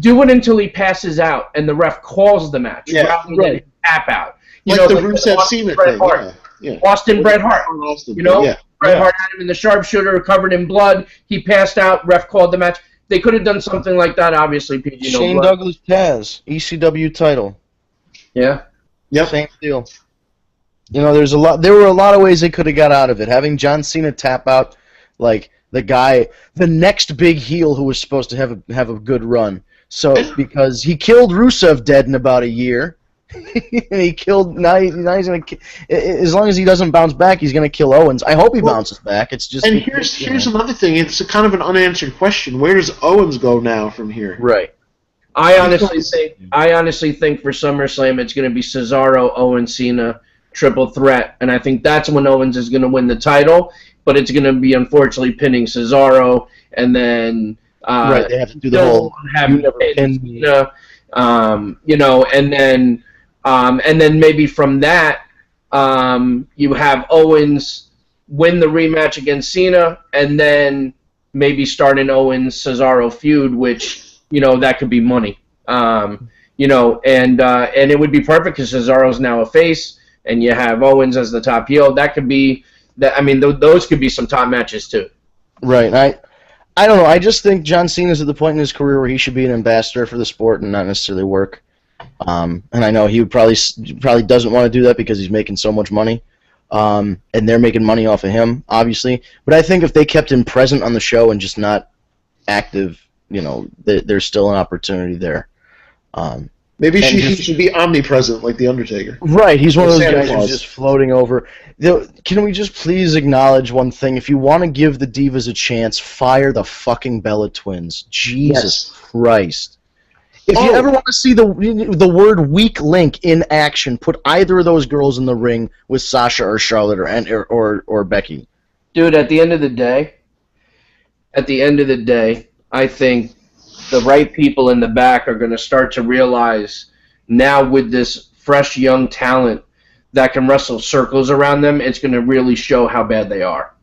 do it until he passes out and the ref calls the match rather than tap out. You
like
know,
the Rusev Cena thing. Yeah.
Austin Bret Hart. You know, Bret Hart had him in the sharpshooter, covered in blood. He passed out. Ref called the match. They could have done something like that, obviously. PG,
Shane Douglas Taz, ECW title.
Yeah.
Yep.
Same deal. You know, there were a lot of ways they could have got out of it. Having John Cena tap out, like, the next big heel who was supposed to have a good run. So, because he killed Rusev dead in about a year, and he killed. Now he's gonna. As long as he doesn't bounce back, he's gonna kill Owens. I hope he bounces back. It's just.
And here's another thing. It's a kind of an unanswered question. Where does Owens go now from here?
Right.
I honestly think for SummerSlam it's going to be Cesaro, Owens, Cena, triple threat, and I think that's when Owens is going to win the title. But it's going to be unfortunately pinning Cesaro, and then
right, they have to do the whole.
And then maybe from that, you have Owens win the rematch against Cena, and then maybe start an Owens-Cesaro feud, which, that could be money. And it would be perfect because Cesaro's now a face, and you have Owens as the top heel. That could be, those could be some top matches too.
Right. I don't know. I just think John Cena's at the point in his career where he should be an ambassador for the sport and not necessarily work. And I know he would probably doesn't want to do that because he's making so much money, and they're making money off of him, obviously. But I think if they kept him present on the show and just not active, there's still an opportunity there.
Maybe he should be omnipresent like The Undertaker.
Right, he's one of those
Santa
guys
Claus.
who's just floating over. Can we just please acknowledge one thing? If you want to give the Divas a chance, fire the fucking Bella Twins. Jesus Christ. If you ever want to see the word weak link in action, put either of those girls in the ring with Sasha or Charlotte or Becky.
Dude, at the end of the day, I think the right people in the back are going to start to realize now with this fresh young talent that can wrestle circles around them, it's going to really show how bad they are.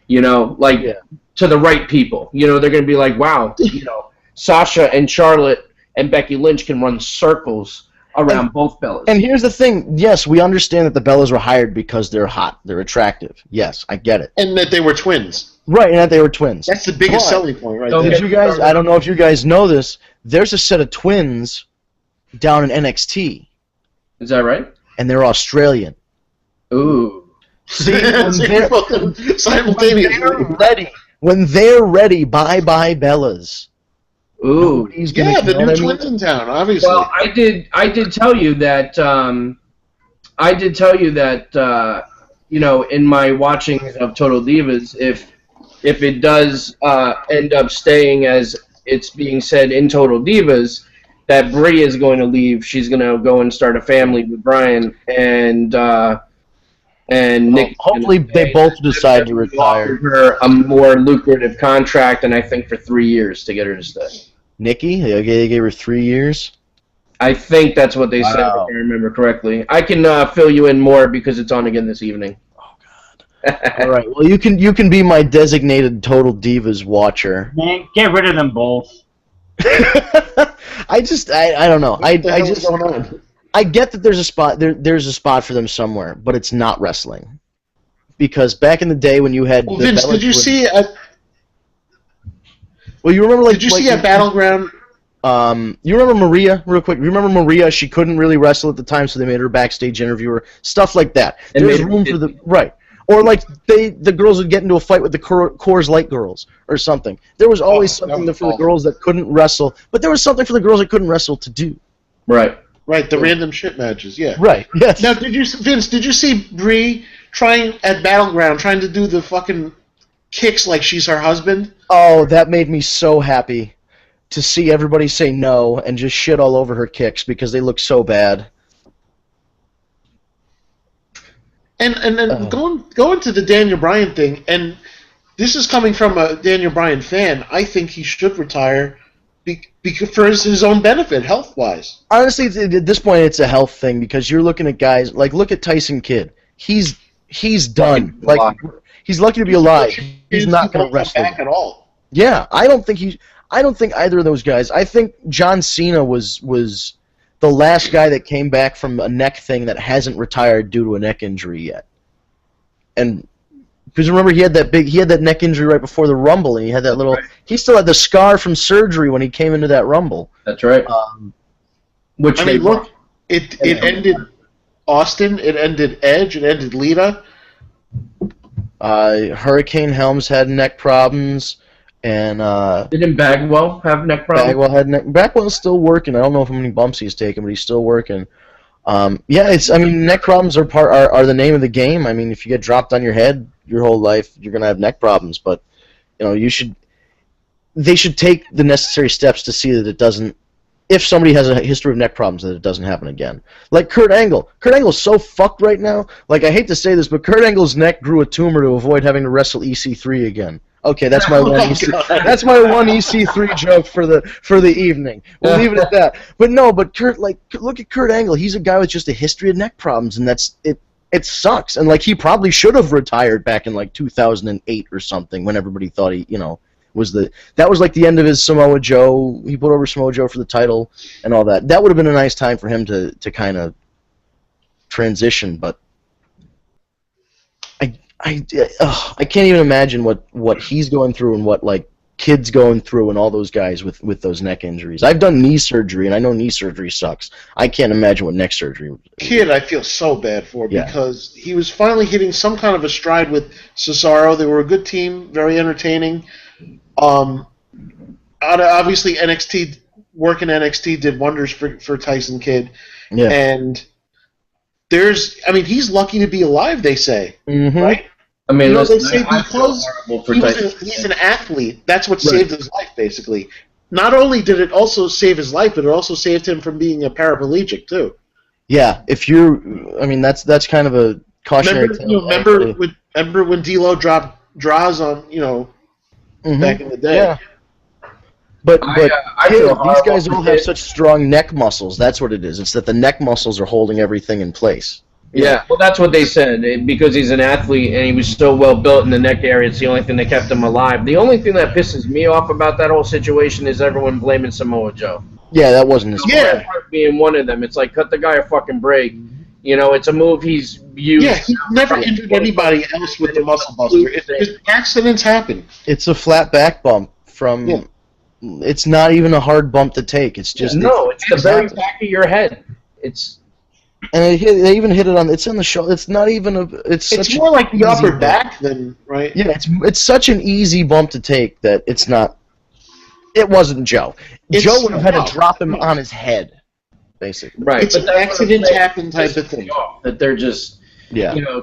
To the right people. They're going to be like, wow, Sasha and Charlotte and Becky Lynch can run circles around both Bellas.
And here's the thing. Yes, we understand that the Bellas were hired because they're hot. They're attractive. Yes, I get it.
And that they were twins.
Right, and that they were twins.
That's the biggest selling point right
Did
there.
you guys? I don't know if you guys know this. There's a set of twins down in NXT.
Is that right?
And they're Australian.
Ooh.
See,
simultaneously.
When they're ready, bye-bye Bellas.
Ooh.
Yeah, the new twins in town, obviously.
Well, I did tell you that in my watching of Total Divas, if it does end up staying as it's being said in Total Divas, that Brie is going to leave. She's going to go and start a family with Brian, and Nick.
Hopefully, they both decide to retire.
Her a more lucrative contract, and I think for 3 years to get her to stay.
Nikki, they gave her 3 years.
I think that's what they said, if I remember correctly. I can fill you in more because it's on again this evening.
Oh God! All right. Well, you can be my designated Total Divas watcher.
Man, get rid of them both.
I don't know. I get that there's a spot there's a spot for them somewhere, but it's not wrestling. Because back in the day when you had
Vince, did you see
Well, you remember
Did you see at Battleground?
You remember Maria, real quick? You remember Maria? She couldn't really wrestle at the time, so they made her backstage interviewer. Stuff like that. There's room for the right. Or like the girls would get into a fight with the Coors Light girls or something. There was always something for the girls that couldn't wrestle, but there was something for the girls that couldn't wrestle to do.
Right.
Right, the random shit matches, yeah.
Right, yes.
Now, did you see Brie trying at Battleground, trying to do the fucking kicks like she's her husband?
Oh, that made me so happy to see everybody say no and just shit all over her kicks because they look so bad.
And then going to the Daniel Bryan thing, and this is coming from a Daniel Bryan fan, I think he should retire because for his own benefit, health-wise.
Honestly, at this point, it's a health thing because you're looking at guys like look at Tyson Kidd. He's done. Like he's lucky to be alive. He's not going to wrestle
back at all.
Yeah, I don't think either of those guys. I think John Cena was the last guy that came back from a neck thing that hasn't retired due to a neck injury yet. And because remember he had that neck injury right before the Rumble, and he had that little. Right. He still had the scar from surgery when he came into that Rumble.
That's right.
Which look, it ended Austin, it ended Edge, it ended Lita.
Hurricane Helms had neck problems, and
didn't Bagwell have neck problems?
Bagwell's still working. I don't know how many bumps he's taken, but he's still working. Yeah, I mean, neck problems are the name of the game. I mean, if you get dropped on your head your whole life, you're gonna have neck problems. But they should take the necessary steps to see that it doesn't. If somebody has a history of neck problems, that it doesn't happen again. Like Kurt Angle. Kurt Angle's so fucked right now. Like, I hate to say this, but Kurt Angle's neck grew a tumor to avoid having to wrestle EC3 again. Okay, that's my one that's my one EC3 joke for the evening. We'll leave it at that. But no, Kurt, like, look at Kurt Angle. He's a guy with just a history of neck problems, and that's it. It sucks. And like, he probably should have retired back in like 2008 or something, when everybody thought he, that was like the end of his Samoa Joe. He put over Samoa Joe for the title and all that. That would have been a nice time for him to kind of transition, but I can't even imagine what he's going through and what like kids going through and all those guys with those neck injuries. I've done knee surgery, and I know knee surgery sucks. I can't imagine what neck surgery.
Kid, I feel so bad for because he was finally hitting some kind of a stride with Cesaro. They were a good team, very entertaining. Obviously NXT did wonders for Tyson Kidd. Yeah. And he's lucky to be alive, they say. Mm-hmm. Right? I mean, they say because he's an athlete, that's what saved his life, basically. Not only did it also save his life, but it also saved him from being a paraplegic, too. Yeah,
that's kind of a cautionary tale.
Remember when D'Lo dropped draws on, back in the day?
Yeah. But these guys all have such strong neck muscles. That's what it is. It's that the neck muscles are holding everything in place.
Yeah, well, that's what they said. Because he's an athlete and he was so well built in the neck area, it's the only thing that kept him alive. The only thing that pisses me off about that whole situation is everyone blaming Samoa Joe.
Yeah, that wasn't his fault.
Being one of them, it's like, cut the guy a fucking break. It's a move he's used.
Yeah, he's never injured anybody else with the muscle buster. Accidents happen.
It's a flat back bump from. Yeah. It's not even a hard bump to take. It's just
it's the very back of your head.
And they even hit it on. It's in the shoulder. It's not even a.
It's more like the upper back than right.
Yeah, it's such an easy bump to take that it's not. It wasn't Joe. Joe would have had to drop him on his head, basically.
Right,
it's an accidents happen type of thing.
That they're just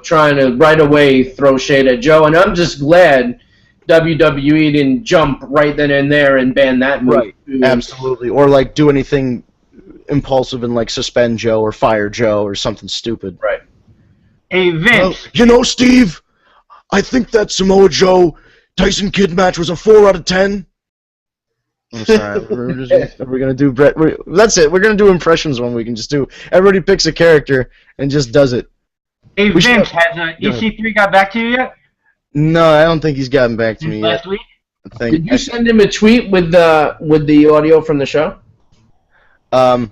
trying to right away throw shade at Joe, and I'm just glad WWE didn't jump right then and there and ban that move.
Right, absolutely, or like do anything impulsive and like suspend Joe or fire Joe or something stupid.
Right.
Hey, Vince.
Steve, I think that Samoa Joe Tyson Kidd match was a 4 out of 10. I'm sorry. We're gonna do Brett. That's it. We're gonna do impressions when we can just do. Everybody picks a character and just does it.
Hey, Vince, has EC3 got back to you yet?
No, I don't think he's gotten back to me yet.
Last week?
Did you send him a tweet with the audio from the show?
I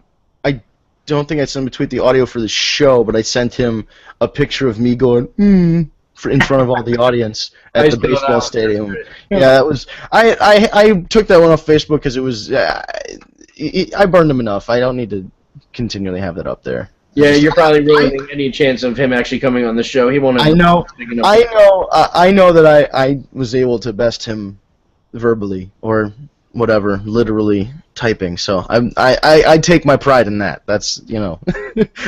don't think I sent him a tweet the audio for the show, but I sent him a picture of me going in front of all the audience at the baseball stadium. Yeah, that was I took that one off Facebook because it was I burned him enough. I don't need to continually have that up there.
Yeah, you're probably ruining any chance of him actually coming on the show. He won't.
I know that I was able to best him verbally or whatever, literally typing. So I take my pride in that. That's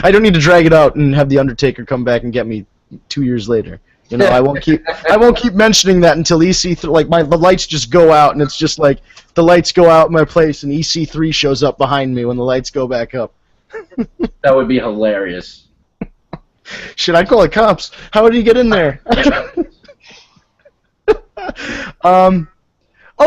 I don't need to drag it out and have the Undertaker come back and get me 2 years later. I won't keep mentioning that until EC3 the lights just go out and it's just like the lights go out in my place and EC3 shows up behind me when the lights go back up.
That would be hilarious.
Should I call the cops? How would he get in there?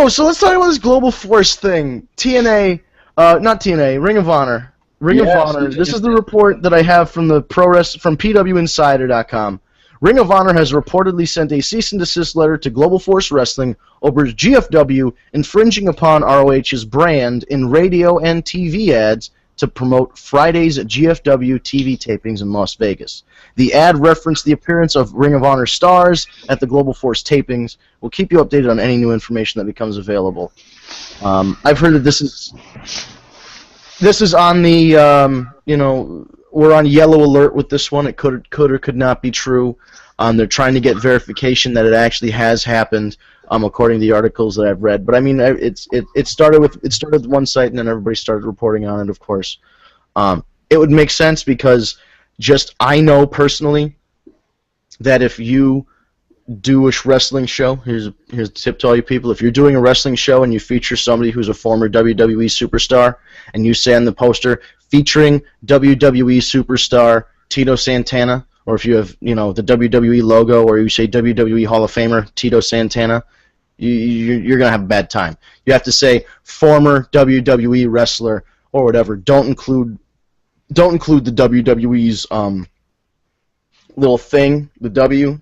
So let's talk about this Global Force thing. TNA, not TNA, Ring of Honor. Ring of Honor. This is the report that I have from from PWInsider.com. Ring of Honor has reportedly sent a cease and desist letter to Global Force Wrestling over GFW infringing upon ROH's brand in radio and TV ads to promote Friday's GFW TV tapings in Las Vegas. The ad referenced the appearance of Ring of Honor stars at the Global Force tapings. We'll keep you updated on any new information that becomes available. I've heard that this is on the, we're on yellow alert with this one. It could or could not be true. They're trying to get verification that it actually has happened, according to the articles that I've read. But I mean, it started with one site, and then everybody started reporting on it, of course. it would make sense because I know personally that if you do a wrestling show, here's a tip to all you people, if you're doing a wrestling show and you feature somebody who's a former WWE superstar and you say on the poster, featuring WWE superstar Tito Santana, or if you have, the WWE logo, or you say WWE Hall of Famer Tito Santana, you're going to have a bad time. You have to say former WWE wrestler or whatever. Don't include the WWE's little thing, the W.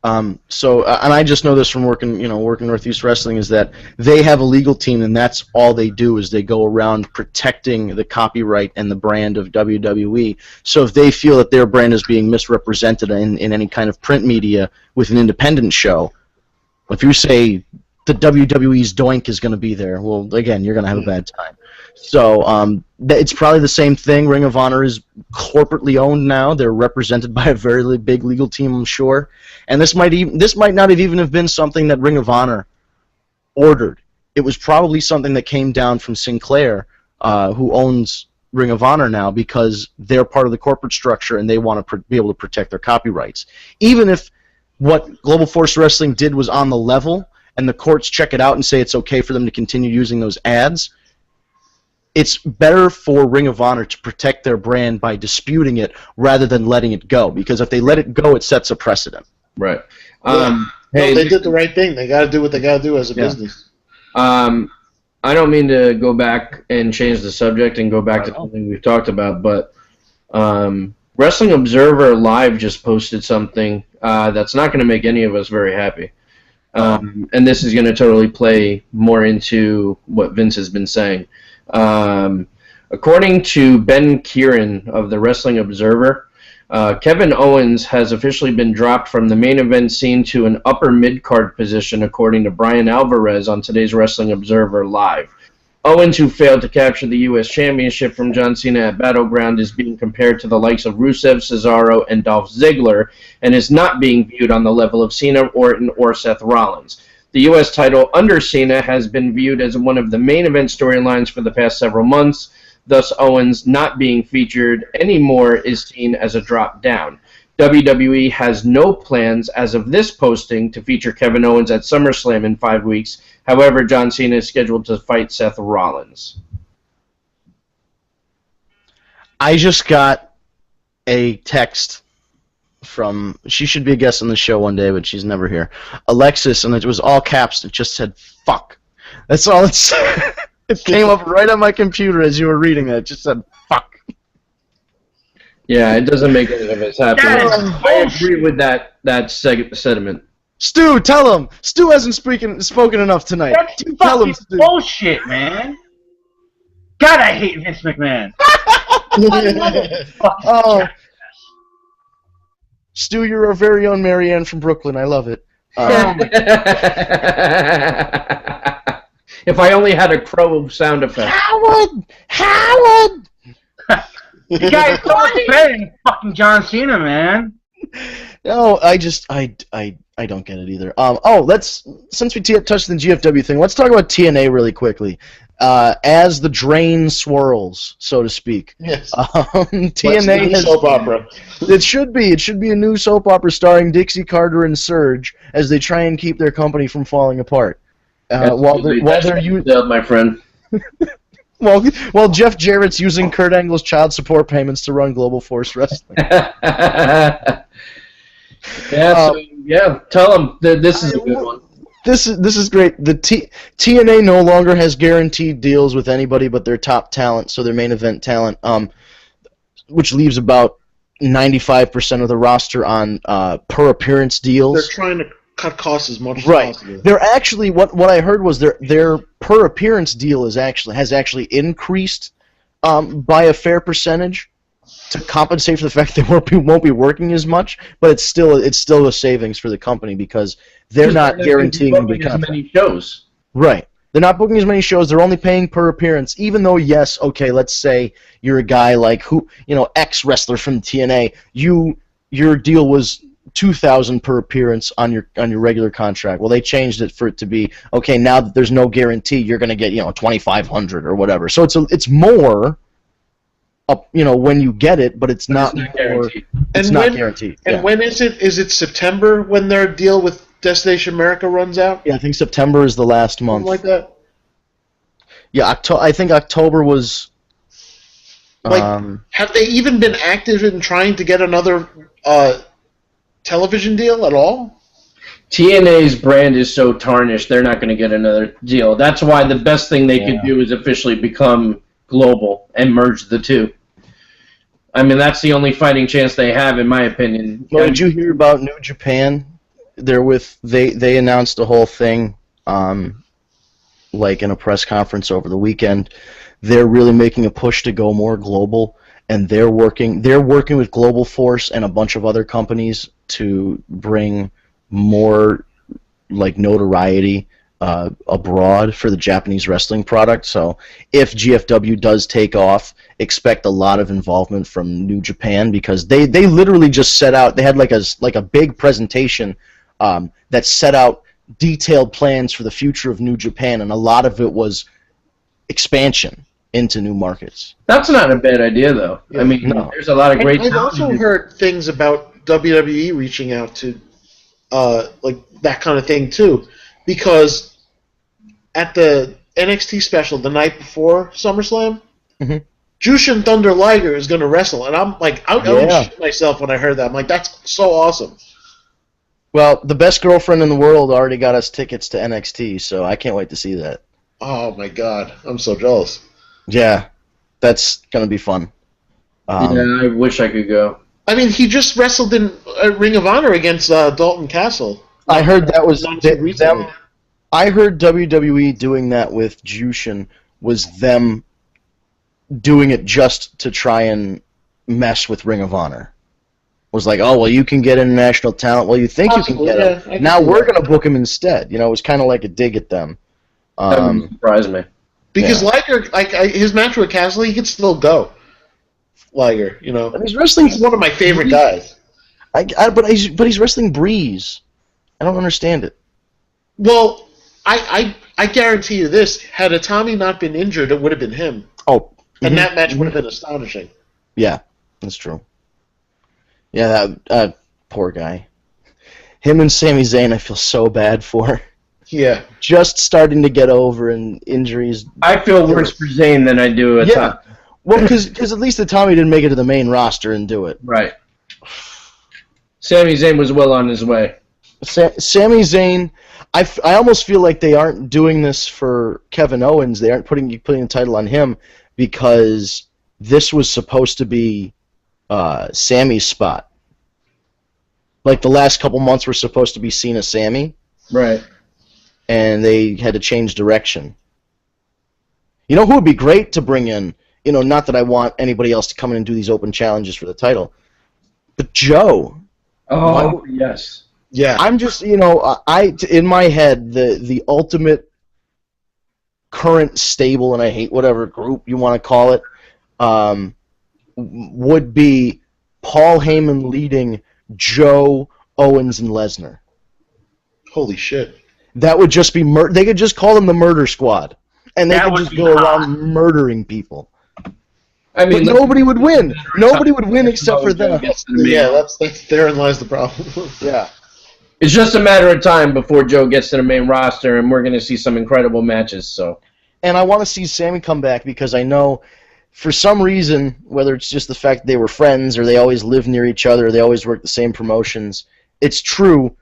And I just know this from working Northeast Wrestling, is that they have a legal team, and that's all they do is they go around protecting the copyright and the brand of WWE. So if they feel that their brand is being misrepresented in any kind of print media with an independent show, if you say the WWE's Doink is going to be there, well, again, you're going to have a bad time. So it's probably the same thing. Ring of Honor is corporately owned now. They're represented by a very big legal team, I'm sure. And this might not have even been something that Ring of Honor ordered. It was probably something that came down from Sinclair, who owns Ring of Honor now, because they're part of the corporate structure and they want to be able to protect their copyrights. Even if what Global Force Wrestling did was on the level and the courts check it out and say it's okay for them to continue using those ads, it's better for Ring of Honor to protect their brand by disputing it rather than letting it go, because if they let it go, it sets a precedent.
Right.
Hey, they did the right thing. They got to do what they got to do as a business.
I don't mean to go back and change the subject and go back to something we've talked about, but Wrestling Observer Live just posted something that's not going to make any of us very happy. And this is going to totally play more into what Vince has been saying. According to Ben Kieran of the Wrestling Observer, Kevin Owens has officially been dropped from the main event scene to an upper mid-card position, according to Brian Alvarez on today's Wrestling Observer Live. Owens, who failed to capture the U.S. Championship from John Cena at Battleground, is being compared to the likes of Rusev, Cesaro, and Dolph Ziggler, and is not being viewed on the level of Cena, Orton, or Seth Rollins. The U.S. title under Cena has been viewed as one of the main event storylines for the past several months. Thus, Owens not being featured anymore is seen as a drop down. WWE has no plans as of this posting to feature Kevin Owens at SummerSlam in 5 weeks. However, John Cena is scheduled to fight Seth Rollins.
I just got a text from, she should be a guest on the show one day, but she's never here, Alexis, and it was all caps. It just said, fuck. That's all it said. It came up right on my computer as you were reading it. It just said, fuck.
Yeah, it doesn't make any of us happy. I agree with that sentiment.
Stu, tell him. Stu hasn't spoken enough tonight.
That's
tell him,
fucking bullshit, man. God, I hate Vince McMahon.
Oh, Stu, you're our very own Marianne from Brooklyn. I love it.
If I only had a crow sound effect.
Howard!
You guys so much better than fucking John Cena, man.
No, I don't get it either. Since we touched the GFW thing, let's talk about TNA really quickly. As the drain swirls, so to speak.
Yes.
TNA has
soap opera.
It should be a new soap opera starring Dixie Carter and Surge as they try and keep their company from falling apart. While they're
my friend.
While Jeff Jarrett's using Kurt Angle's child support payments to run Global Force Wrestling.
Tell them that this is a good one.
This is great. The TNA no longer has guaranteed deals with anybody but their top talent, so their main event talent, which leaves about 95% of the roster on per appearance deals.
They're trying to cut costs as much as possible.
They're actually what I heard was their per appearance deal has actually increased by a fair percentage to compensate for the fact they won't be working as much, but it's still a savings for the company because they're not guaranteeing
as many shows.
Right. They're not booking as many shows. They're only paying per appearance, even though, yes, okay, let's say you're a guy like X wrestler from TNA. Your deal was $2,000 per appearance on your regular contract. Well, they changed it for it to be, okay, now that there's no guarantee, you're going to get $2,500 or whatever. So it's more, up, when you get it, but it's not
guaranteed.
It's not guaranteed.
And when is it? Is it September when their deal with Destination America runs out?
Yeah, I think September is the last month.
Something like that.
Yeah, I think October was.
Have they even been active in trying to get another television deal at all?
TNA's brand is so tarnished, they're not going to get another deal. That's why the best thing they could do is officially become global and merge the two. I mean, that's the only fighting chance they have, in my opinion.
Well, did you hear about New Japan? They announced the whole thing, like in a press conference over the weekend. They're really making a push to go more global, and they're working with Global Force and a bunch of other companies to bring more like notoriety abroad for the Japanese wrestling product. So if GFW does take off, expect a lot of involvement from New Japan, because they literally just set out. They had like a big presentation that set out detailed plans for the future of New Japan, and a lot of it was expansion into new markets.
That's not a bad idea, though. Yeah. I mean, there's a lot of great.
I've also heard things about WWE reaching out to like that kind of thing too, because at the NXT special the night before SummerSlam, Jushin Thunder Liger is going to wrestle, and I'm like, I would shit myself when I heard that. I'm like, that's so awesome.
Well, the best girlfriend in the world already got us tickets to NXT, so I can't wait to see that.
Oh my god, I'm so jealous.
Yeah, that's going to be fun.
Yeah, I wish I could go.
I mean, he just wrestled in Ring of Honor against Dalton Castle.
I heard that was them. I heard WWE doing that with Jushin was them doing it just to try and mess with Ring of Honor. Was like, oh, well, you can get international talent. Well, you think you can get him. Now we're going to book him instead. It was kind of like a dig at them.
That wouldn't surprise me.
Because Liger, his match with Castle, he could still go. Liger,
And he's wrestling.
He's one of my favorite guys.
But he's wrestling Breeze. I don't understand it.
Well, I guarantee you this: had Itami not been injured, it would have been him.
Oh,
and that match would have been astonishing.
Yeah, that's true. Yeah, that poor guy. Him and Sami Zayn, I feel so bad for.
Yeah.
Just starting to get over and injuries.
I feel worse for Zayn than I do Itami.
Yeah. Well, because at least Itami didn't make it to the main roster and do it.
Right. Sami Zayn was well on his way.
Sami Zayn, I almost feel like they aren't doing this for Kevin Owens. They aren't putting the title on him because this was supposed to be Sami's spot. Like the last couple months were supposed to be Cena Sami.
Right.
And they had to change direction. You know who would be great to bring in? Not that I want anybody else to come in and do these open challenges for the title, but Joe.
Oh, yes.
Yeah.
I'm just, in my head, the ultimate current stable, and I hate whatever group you want to call it, would be Paul Heyman leading Joe, Owens, and Lesnar.
Holy shit.
That would just be they could just call them the Murder Squad, and they could just go around murdering people. I mean, but nobody would win. Nobody would win except for them.
Yeah, that's therein lies the problem.
Yeah.
It's just a matter of time before Joe gets to the main roster, and we're going to see some incredible matches. So.
And I want to see Sami come back because I know, for some reason, whether it's just the fact they were friends or they always lived near each other, or they always worked the same promotions, it's true.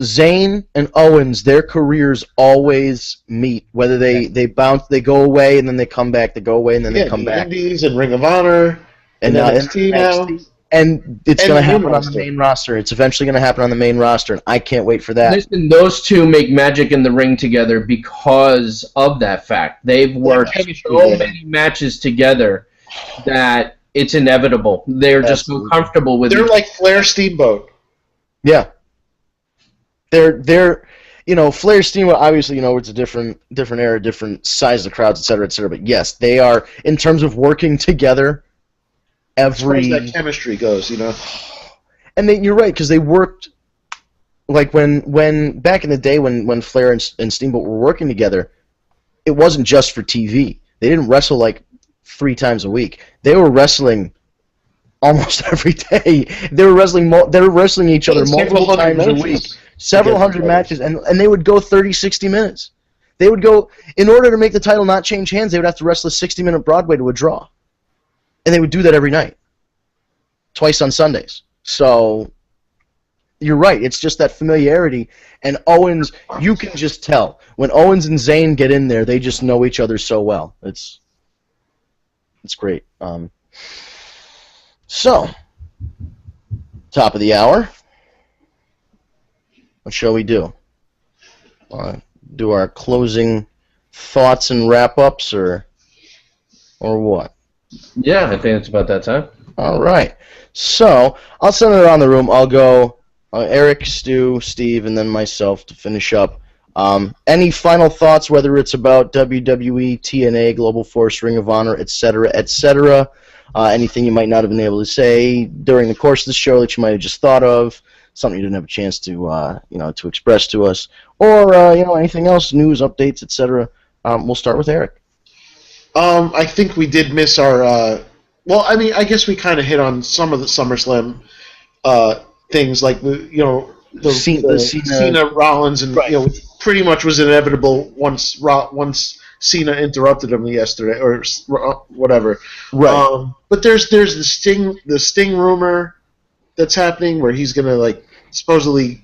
Zayn and Owens, their careers always meet. Whether they bounce, they go away, and then they come back. They go away, and then they come back.
Indies and Ring of Honor and NXT now.
And it's going to happen on the main roster. It's eventually going to happen on the main roster, and I can't wait for that.
Listen, those two make magic in the ring together because of that fact. They've worked so many matches together that it's inevitable. They're just so comfortable with it.
They're like Flair Steamboat.
Yeah. They're Flair Steamboat, obviously, it's a different era, different size of crowds, et cetera, but yes, they are, in terms of working together,
as far as that chemistry goes,
And you're right, because they worked, like, when back in the day when Flair and Steamboat were working together, it wasn't just for TV. They didn't wrestle, like, 3 times a week. They were wrestling almost every day. They were wrestling each other multiple times a week. Several hundred matches, and they would go 30, 60 minutes. They would go, in order to make the title not change hands, they would have to wrestle a 60-minute Broadway to a draw. And they would do that every night. Twice on Sundays. So, you're right. It's just that familiarity. And Owens, you can just tell. When Owens and Zayn get in there, they just know each other so well. It's great. So, top of the hour. What shall we do? Do our closing thoughts and wrap-ups, or what?
Yeah, I think it's about that time.
All right. So, I'll send it around the room. I'll go Eric, Stu, Steve, and then myself to finish up. Any final thoughts, whether it's about WWE, TNA, Global Force, Ring of Honor, etc., etc., anything you might not have been able to say during the course of the show that you might have just thought of, something you didn't have a chance to, to express to us, or anything else, news, updates, etc. We'll start with Eric.
I think we did miss our. Well, I mean, I guess we kind of hit on some of the SummerSlam things, like the Cena Rollins, and
right.
Pretty much was inevitable once Cena interrupted him yesterday or whatever.
Right.
But there's the Sting rumor that's happening, where he's gonna supposedly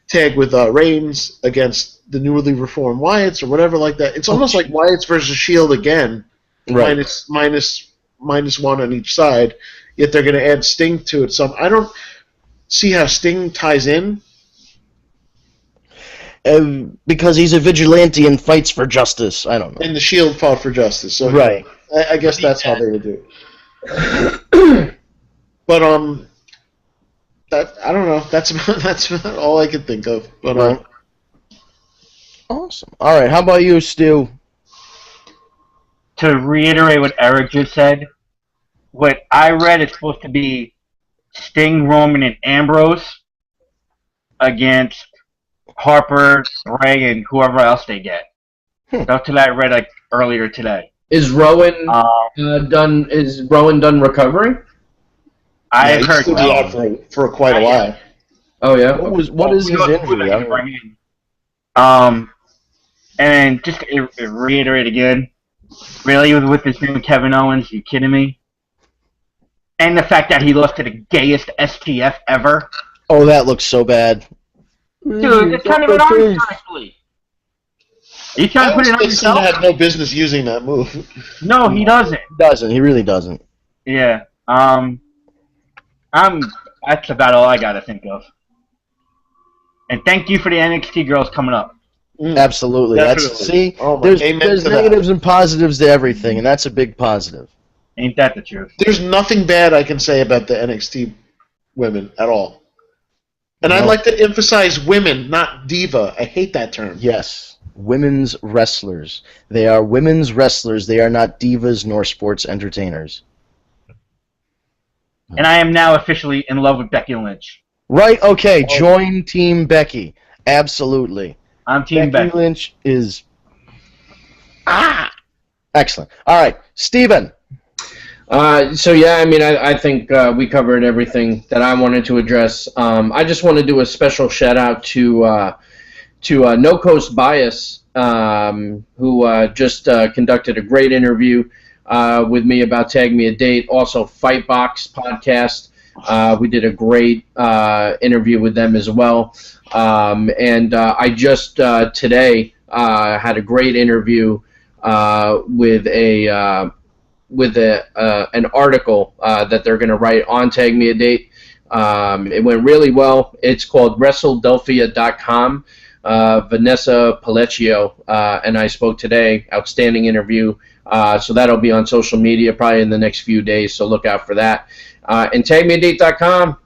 tag with Reigns against the newly reformed Wyatts or whatever like that. It's almost like Wyatts versus Shield again,
right.
minus one on each side. Yet they're gonna add Sting to it. So I don't see how Sting ties in.
Because he's a vigilante and fights for justice. I don't know.
And the Shield fought for justice. So
right.
I guess that's how they would do it. But I don't know. That's about all I could think of. But
right. Awesome. All right. How about you, Stu?
To reiterate what Eric just said, what I read is supposed to be Sting, Roman, and Ambrose against Harper, Ray, and whoever else they get. That's what I read earlier today.
Is Rowan done? Is Rowan done recovering?
I heard
he's out for quite a while.
Oh yeah.
What is his injury?
And just to reiterate again, really with this new Kevin Owens, you kidding me? And the fact that he lost to the gayest STF ever.
Oh, that looks so bad.
Dude, it's kind of an arm actually. He's trying to put it on himself.
Cena had no business using that move.
No, he doesn't.
He really doesn't.
Yeah. That's about all I gotta think of. And thank you for the NXT girls coming up.
Absolutely. There's negatives and positives to everything, and that's a big positive.
Ain't that the truth?
There's nothing bad I can say about the NXT women at all. And I'd like to emphasize women, not diva. I hate that term.
Yes. Women's wrestlers. They are women's wrestlers. They are not divas nor sports entertainers.
And I am now officially in love with Becky Lynch.
Right, okay. Join Team Becky. Absolutely.
I'm Team Becky.
Becky Lynch is... Excellent. All right. Steven.
So yeah, I mean, I think we covered everything that I wanted to address. I just want to do a special shout out to No Coast Bias, who just conducted a great interview with me about Tag Me a Date. Also, Fightbox podcast. We did a great interview with them as well. And I just today had a great interview with an article that they're going to write on Tag Me a Date. It went really well. It's called WrestleDelphia.com. Vanessa Palecchio and I spoke today. Outstanding interview. So that'll be on social media probably in the next few days, so look out for that. And TagMeADate.com,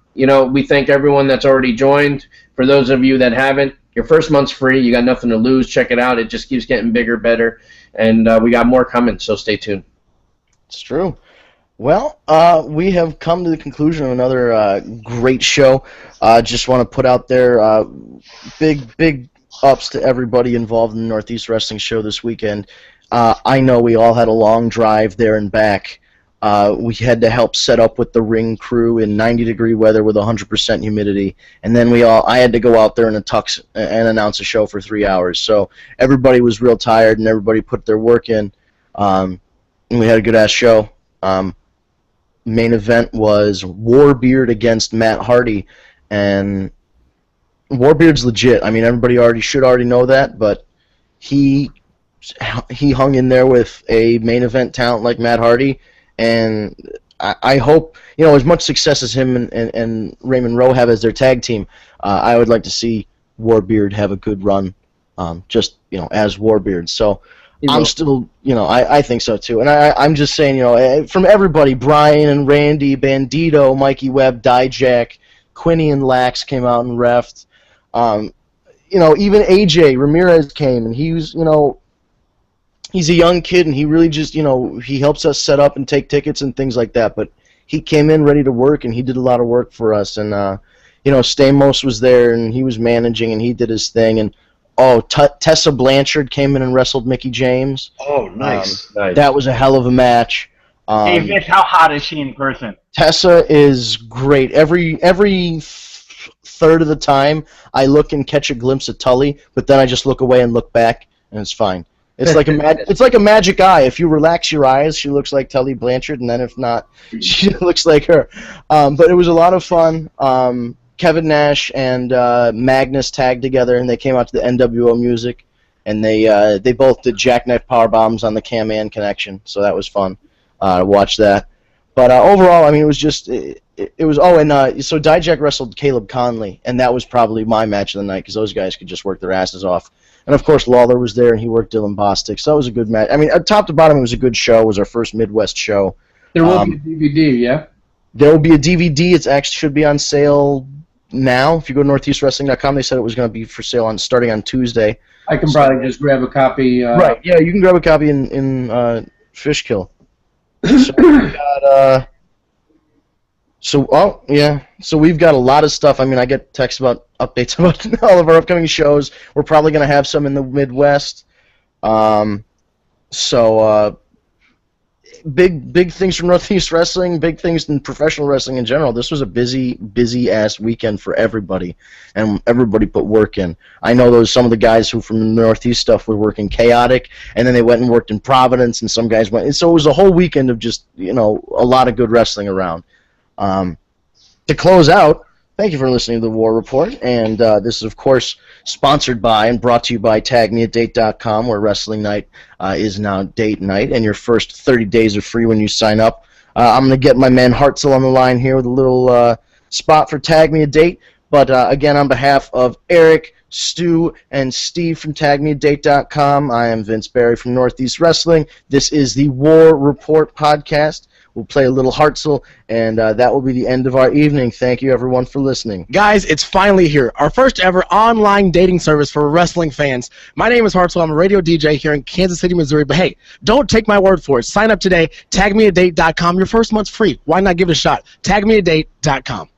we thank everyone that's already joined. For those of you that haven't, your first month's free. You got nothing to lose. Check it out. It just keeps getting bigger, better. And we got more coming, so stay tuned.
It's true. Well, we have come to the conclusion of another great show. Just want to put out there big ups to everybody involved in the Northeast Wrestling Show this weekend. I know we all had a long drive there and back. We had to help set up with the ring crew in 90-degree weather with 100% humidity, and then I had to go out there in a tux and announce a show for 3 hours. So everybody was real tired, and everybody put their work in. And we had a good ass show. Main event was Warbeard against Matt Hardy, and Warbeard's legit. I mean, everybody should already know that, but he hung in there with a main event talent like Matt Hardy, and I hope, as much success as him and Raymond Rowe have as their tag team, I would like to see Warbeard have a good run, just as Warbeard. So I'm still, I think so too, and I'm just saying, from everybody, Brian and Randy, Bandito, Mikey Webb, Dijak, Quinny and Lax came out and refed. Even AJ Ramirez came, and he was, he's a young kid, and he really just, he helps us set up and take tickets and things like that. But he came in ready to work, and he did a lot of work for us. And Stamos was there, and he was managing, and he did his thing. And Tessa Blanchard came in and wrestled Mickie James.
Oh, nice.
Nice.
That was a hell of a match.
Hey, Vince, how hot is she in person?
Tessa is great. Every third of the time, I look and catch a glimpse of Tully, but then I just look away and look back, and it's fine. It's like a magic eye. If you relax your eyes, she looks like Tully Blanchard, and then if not, she looks like her. But it was a lot of fun. Kevin Nash and Magnus tagged together, and they came out to the NWO music, and they both did jackknife power bombs on the Cam Ann connection, so that was fun to watch that. But overall, I mean, it was just it was. Oh, and so Dijak wrestled Caleb Conley, and that was probably my match of the night because those guys could just work their asses off. And of course, Lawler was there, and he worked Dylan Bostic, so that was a good match. I mean, top to bottom, it was a good show. It was our first Midwest show.
There will be a DVD, yeah?
There will be a DVD. It actually should be on sale now. If you go to northeastwrestling.com, they said it was going to be for sale starting on Tuesday.
I can probably just grab a copy.
Right, yeah, you can grab a copy in Fishkill. So we've got, so we've got a lot of stuff. I mean, I get texts about updates about all of our upcoming shows. We're probably going to have some in the Midwest. Big things from Northeast Wrestling, big things in professional wrestling in general. This was a busy ass weekend for everybody, and everybody put work in. I know some of the guys who from the Northeast stuff were working Chaotic, and then they went and worked in Providence, and some guys went. And so it was a whole weekend of just a lot of good wrestling around. To close out, thank you for listening to the War Report, and this is, of course, sponsored by and brought to you by TagMeADate.com, where Wrestling Night is now date night, and your first 30 days are free when you sign up. I'm going to get my man Hartzell on the line here with a little spot for Tag Me a Date, but again, on behalf of Eric, Stu, and Steve from TagMeADate.com, I am Vince Barry from Northeast Wrestling. This is the War Report podcast. We'll play a little Hartzell, and that will be the end of our evening. Thank you, everyone, for listening.
Guys, it's finally here. Our first ever online dating service for wrestling fans. My name is Hartzell. I'm a radio DJ here in Kansas City, Missouri. But, hey, don't take my word for it. Sign up today. TagMeADate.com. Your first month's free. Why not give it a shot? TagMeADate.com.